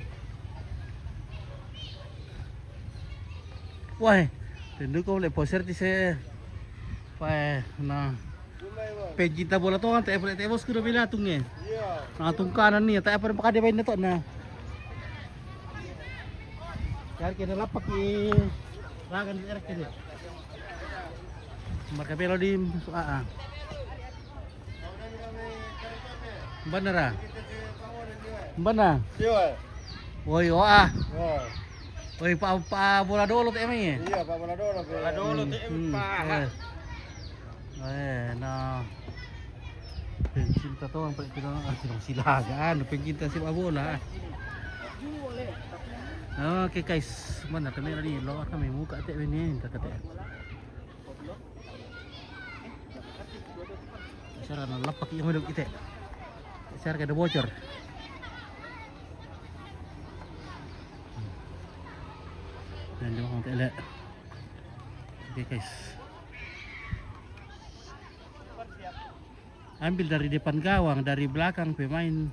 [SPEAKER 1] Wah, tendu ko le poser ti se pa na pejita bola to kan te bos kudo bila tungnya. Na tung kanan ni ta apa pa kadebay na to na. Yar kena lapak i ragan di erek ni. Marka pelo di Bandara. Bana.
[SPEAKER 2] Siapa?
[SPEAKER 1] Woi, Woi, pa bola dolo te emang
[SPEAKER 2] Iya, Pak Boladoro.
[SPEAKER 3] Boladoro te Pak.
[SPEAKER 1] Nah. Pencinta to ang pinang silagan, pencinta si bola. Oke guys, mana kamera ni? Lower kami muka te ini, kata. Cara lapak yang hidup kita. Cara kada bocor. Dan dia orang tak elak. Okay guys. Ambil dari depan gawang, dari belakang pemain.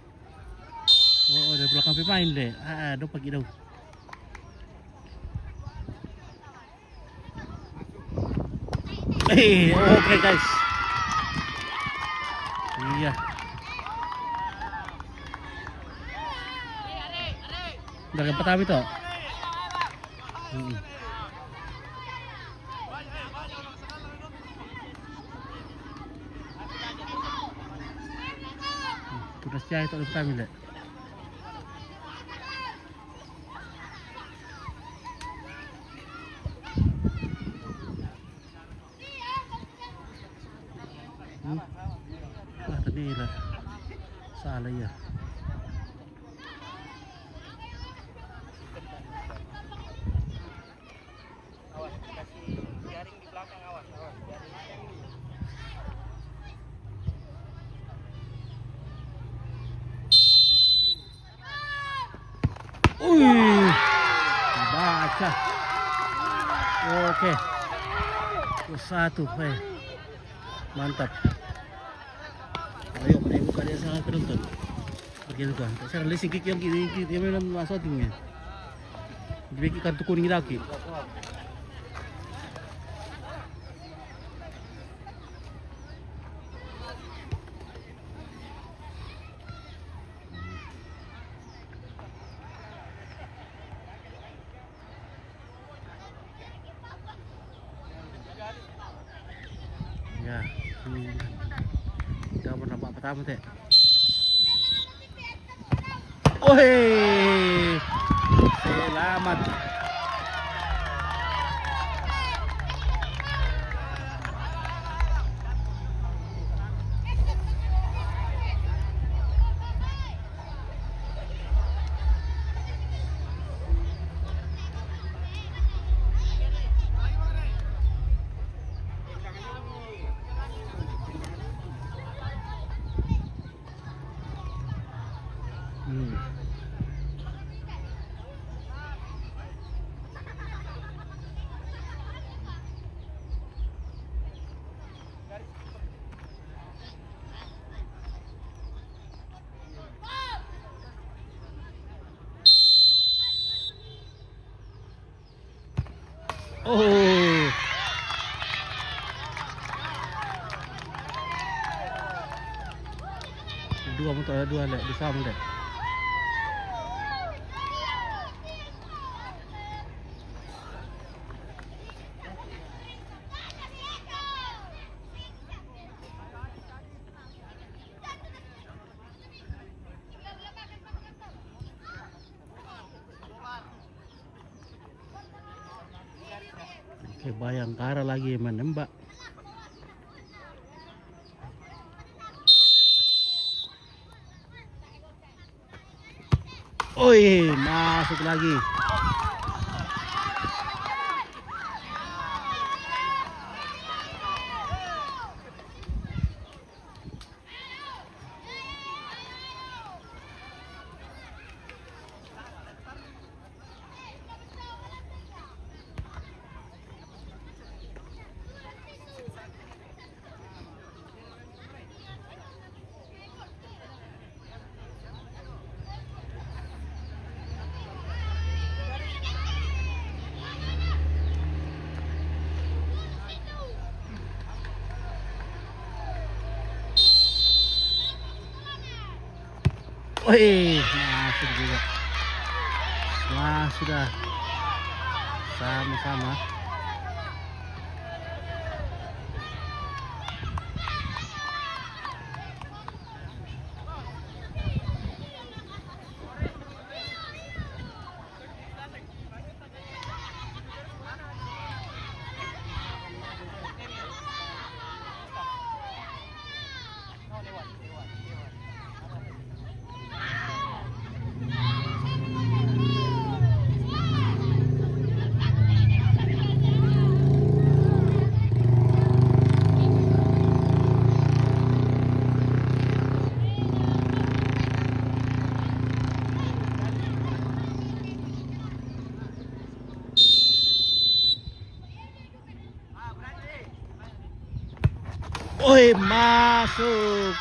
[SPEAKER 1] Oh, dari belakang pemain deh. Aduh pagi dah. Okay guys. Iya. Dari pertama itu. Tugas jahit itu pertama deh. Tadi lah salah ya.
[SPEAKER 3] Awas, kasih jaring di belakang, awas. Jaring.
[SPEAKER 1] Baca. Oke. Satu, mantap. Ayo, pada buka dia sangat penonton. Oke juga. Saya lesi kick yang dia memang masuk timnya. Dibeki kartu kuning lagi. Ya, ini udah bernampak pertama teh. Selamat. Oh. Dua motor ada dua lek, bisa deh. Oke, Bayangkara lagi menembak. Oi, masuk lagi. Wih, masuk juga. Wah, sudah sama-sama. Woi, masuk.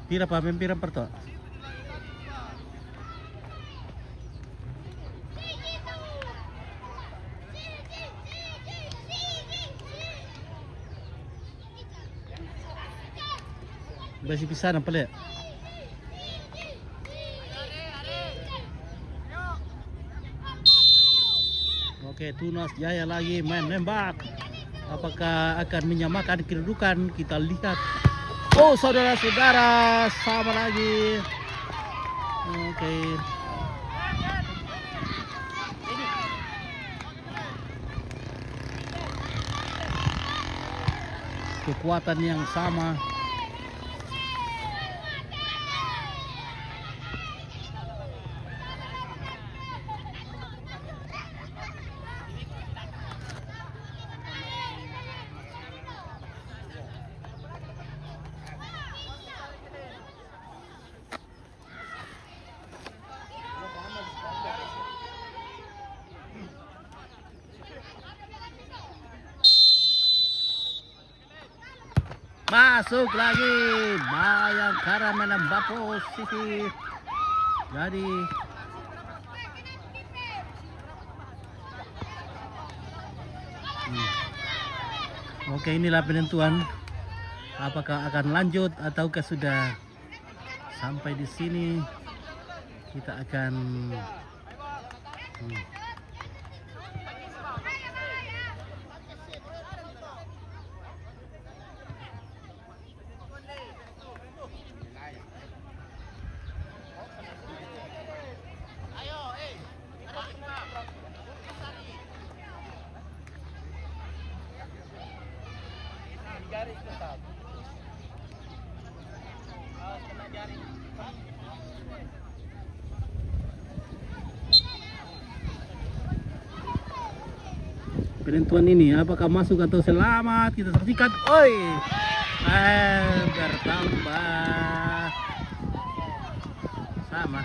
[SPEAKER 1] Pira pa pira perto. Basi pisan apa le? Oke, Tunas Jaya lagi main nembak. Apakah akan menyamakan kedudukan? Kita lihat. Oh, saudara-saudara, sama lagi. Oke. Kekuatan yang sama. Masuk lagi, Bayangkara menambah posisi. Jadi oke, inilah penentuan. Apakah akan lanjut ataukah sudah sampai di sini? Kita akan penentuan ini apakah masuk atau selamat, kita saksikan. Oi, bertambah sama,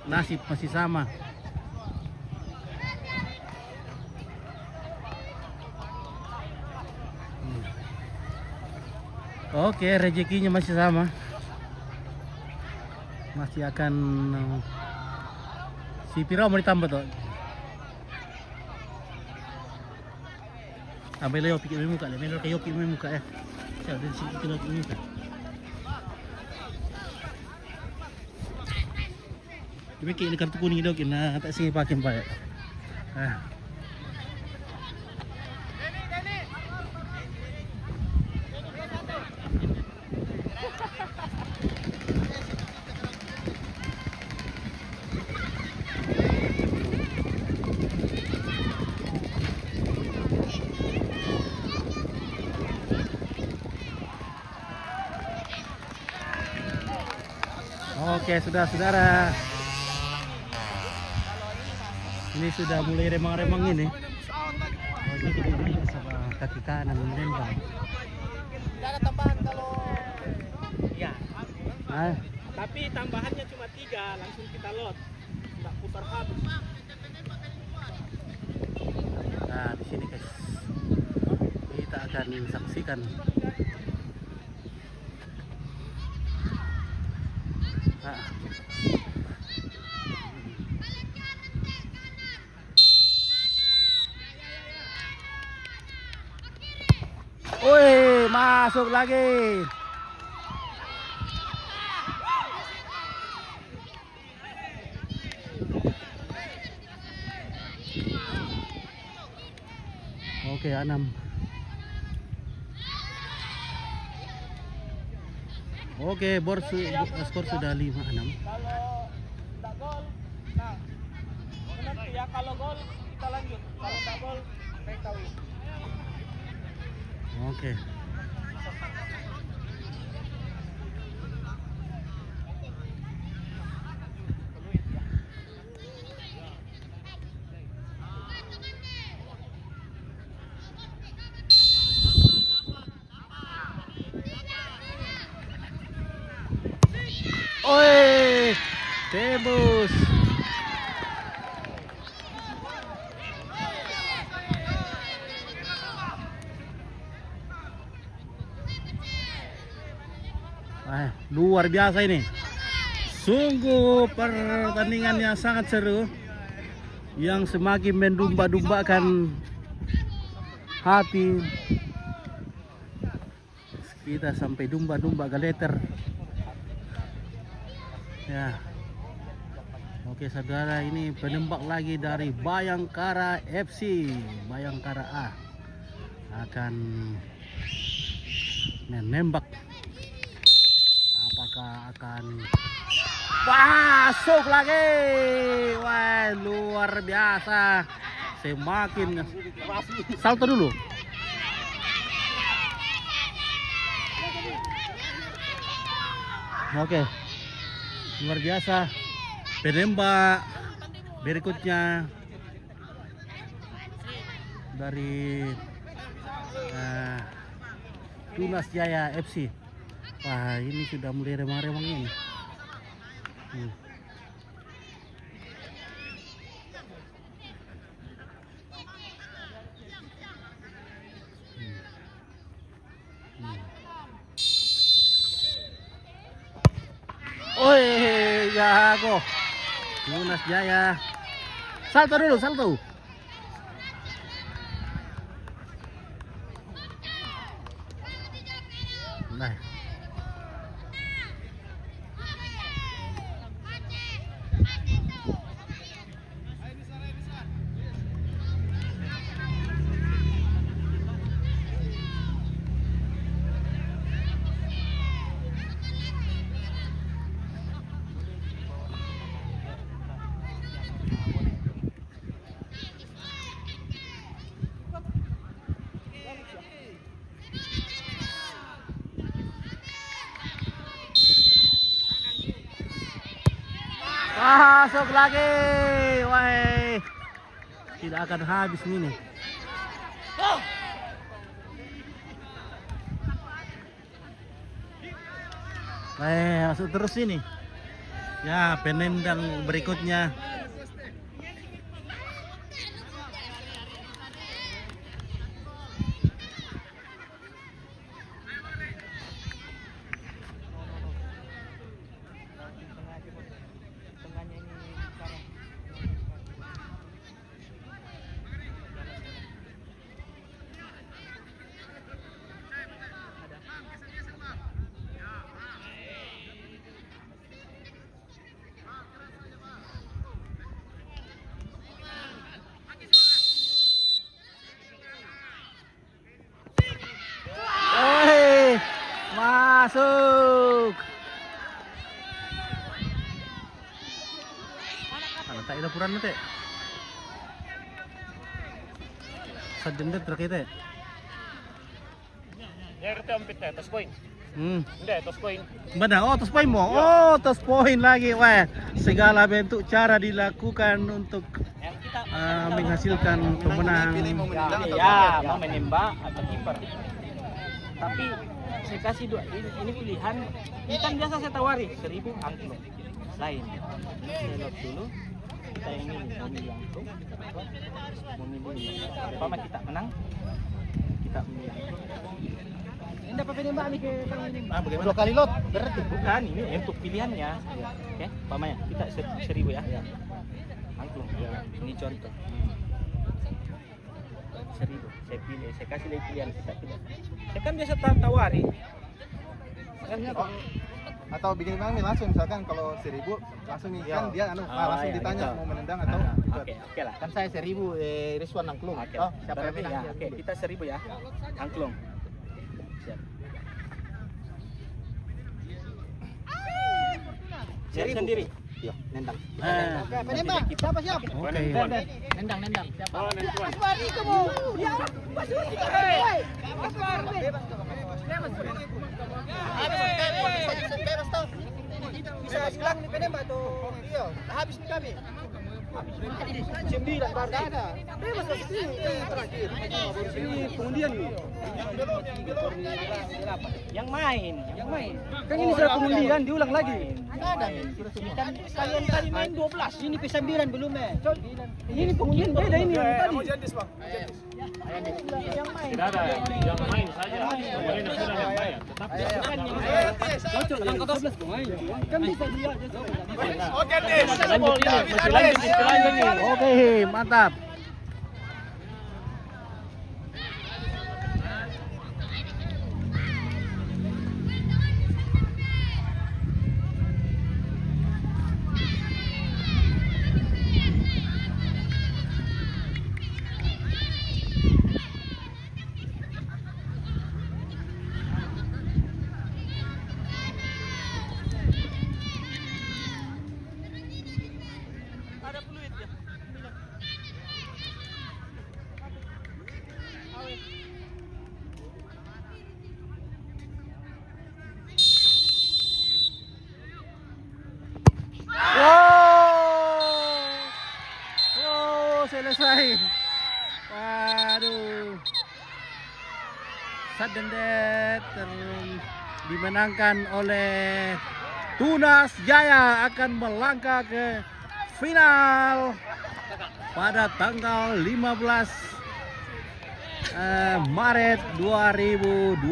[SPEAKER 1] nasib masih sama. Oke, rezekinya masih sama. Masih akan si Pira mau ditambah tuh. Tambah leo pikir muka, leo kayak yoki muka ya. Siapa dari sini kita yoki muka. Tapi kayak ini kartu kuning dok, nah tak sih pakai pak. Ah. Oke, saudara-saudara. Ini sudah mulai remang-remang ini. Oh, ini kita main sama kaki kanan menembak.
[SPEAKER 3] Tidak ada tambahan kalau ya.
[SPEAKER 1] Ah,
[SPEAKER 3] Tapi tambahannya cuma 3, langsung kita load. Tidak putar habis.
[SPEAKER 1] nah di sini guys, kita akan saksikan. Ah. Woi, masuk lagi. Oke, 6. Oke, skor sudah 5-6.
[SPEAKER 3] Kalau tidak gol, nah nanti ya kalau gol kita lanjut. Kalau tidak gol, mereka win.
[SPEAKER 1] Oke. Oi, tebus. Luar biasa ini. Sungguh pertandingan yang sangat seru, yang semakin mendumba-dumbakan hati kita sampai dumba-dumba galeter. Ya. Oke saudara, ini penembak lagi dari Bayangkara FC. Bayangkara A akan menembak. Apakah akan masuk lagi? Wah, luar biasa. Semakin salto dulu. Oke. Luar biasa. Penembak berikutnya dari Tunas Jaya FC. Wah, ini sudah mulai remang-remang ini. Oi, jago. Tunas Jaya. Salto dulu, salto. Nah. Masuk lagi. Wah, tidak akan habis ini. Masuk terus ini. Ya, penendang berikutnya. laporan nanti. Sadden det terakhir.
[SPEAKER 3] Ya kita umpit ya, tos poin. Hindi, tos poin.
[SPEAKER 1] Benar, oh tos poin mo. Oh tos poin lagi, wah. Segala bentuk cara dilakukan untuk
[SPEAKER 3] Yang kita
[SPEAKER 1] menghasilkan pemenang.
[SPEAKER 2] Pilih mau menendang atau
[SPEAKER 3] ya, mau menembak atau kiper. Tapi saya kasih dua, ini pilihan. Ini kan biasa saya tawari 1.000 angklung. Lain. Saya lock dulu. Kita yang ini mau milih angklung. Mau milih. Umpama kita menang, kita milih angklung. Ini dapat penembak nih ke Kang ini.
[SPEAKER 2] bagaimana?
[SPEAKER 3] 2 kali lot. Berarti bukan ini untuk pilihannya. Oke, umpamanya kita 1.000 ya. Angklung. Ini contoh. 1.000. Saya pilih, saya kasih lagi pilihan kita pilih. Saya kan biasa tawari. Kan
[SPEAKER 2] Oh, atau bikin kami langsung misalkan kalau 1.000 langsung nih kan dia langsung
[SPEAKER 3] iya,
[SPEAKER 2] ditanya
[SPEAKER 3] gitu.
[SPEAKER 2] mau menendang atau
[SPEAKER 3] Oke lah. Kan saya 1.000 Rizwan angklung. Oke.
[SPEAKER 2] Oh,
[SPEAKER 3] Siapa yang pilih? Oke, kita 1.000 ya. Angklung. Siap. Siap sendiri. Iya, nendang.
[SPEAKER 1] Oke,
[SPEAKER 3] penembak. Siapa siap?
[SPEAKER 1] Oke.
[SPEAKER 3] Nendang. Siapa?
[SPEAKER 4] Oh, Nentuan.
[SPEAKER 3] Bisa hilang nih penembak tuh. Iya, habis nih kami. 9 baru ada. Bebas ke sini terakhir. Ini pengundian nih. Yang main. Kan ini sudah pengundian diulang lagi. Ada. Kan kalian tadi main 12. Ini ke 9 belum ya. Ini pengundian beda ini yang tadi. Yang main.
[SPEAKER 4] Tidak ada yang main saja. Boleh sudah yang main. Tetapi
[SPEAKER 3] Bukan yang main. Cocok yang ke-12 pemain. Kan bisa dia.
[SPEAKER 4] Oke, masih lanjut ini.
[SPEAKER 1] Oke, mantap. Selesai. Waduh. Sadden det dimenangkan oleh Tunas Jaya, akan melangkah ke final pada tanggal 15 Maret 2026.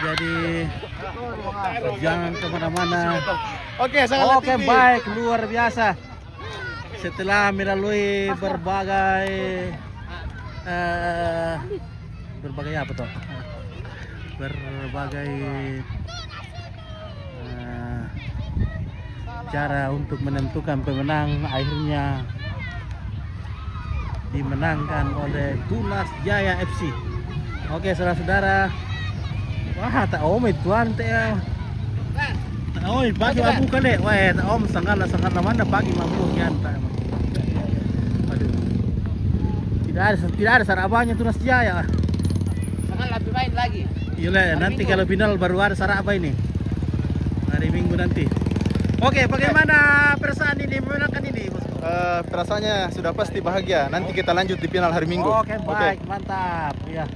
[SPEAKER 1] Jadi jangan kemana-mana.
[SPEAKER 2] Oke, sangat
[SPEAKER 1] Oke, baik, luar biasa. Setelah melalui berbagai apa toh? Berbagai cara untuk menentukan pemenang, akhirnya dimenangkan oleh Tunas Jaya FC. Oke, saudara-saudara. Wah, tak om tuan teh. Oh, pagi mabuk kan deh. Wah, om sangat mana pagi mabuk kan. Aduh. Tidak ada sarapannya Tunas Jaya.
[SPEAKER 3] Jangan lebih main lagi.
[SPEAKER 1] Iya, nanti kalau final baru ada sarapan ini. Hari Minggu nanti. Oke, bagaimana perasaan ini memenangkan ini, Bos?
[SPEAKER 2] perasaannya sudah pasti bahagia. Nanti kita lanjut di final hari Minggu.
[SPEAKER 1] Oke, baik, mantap. Ya.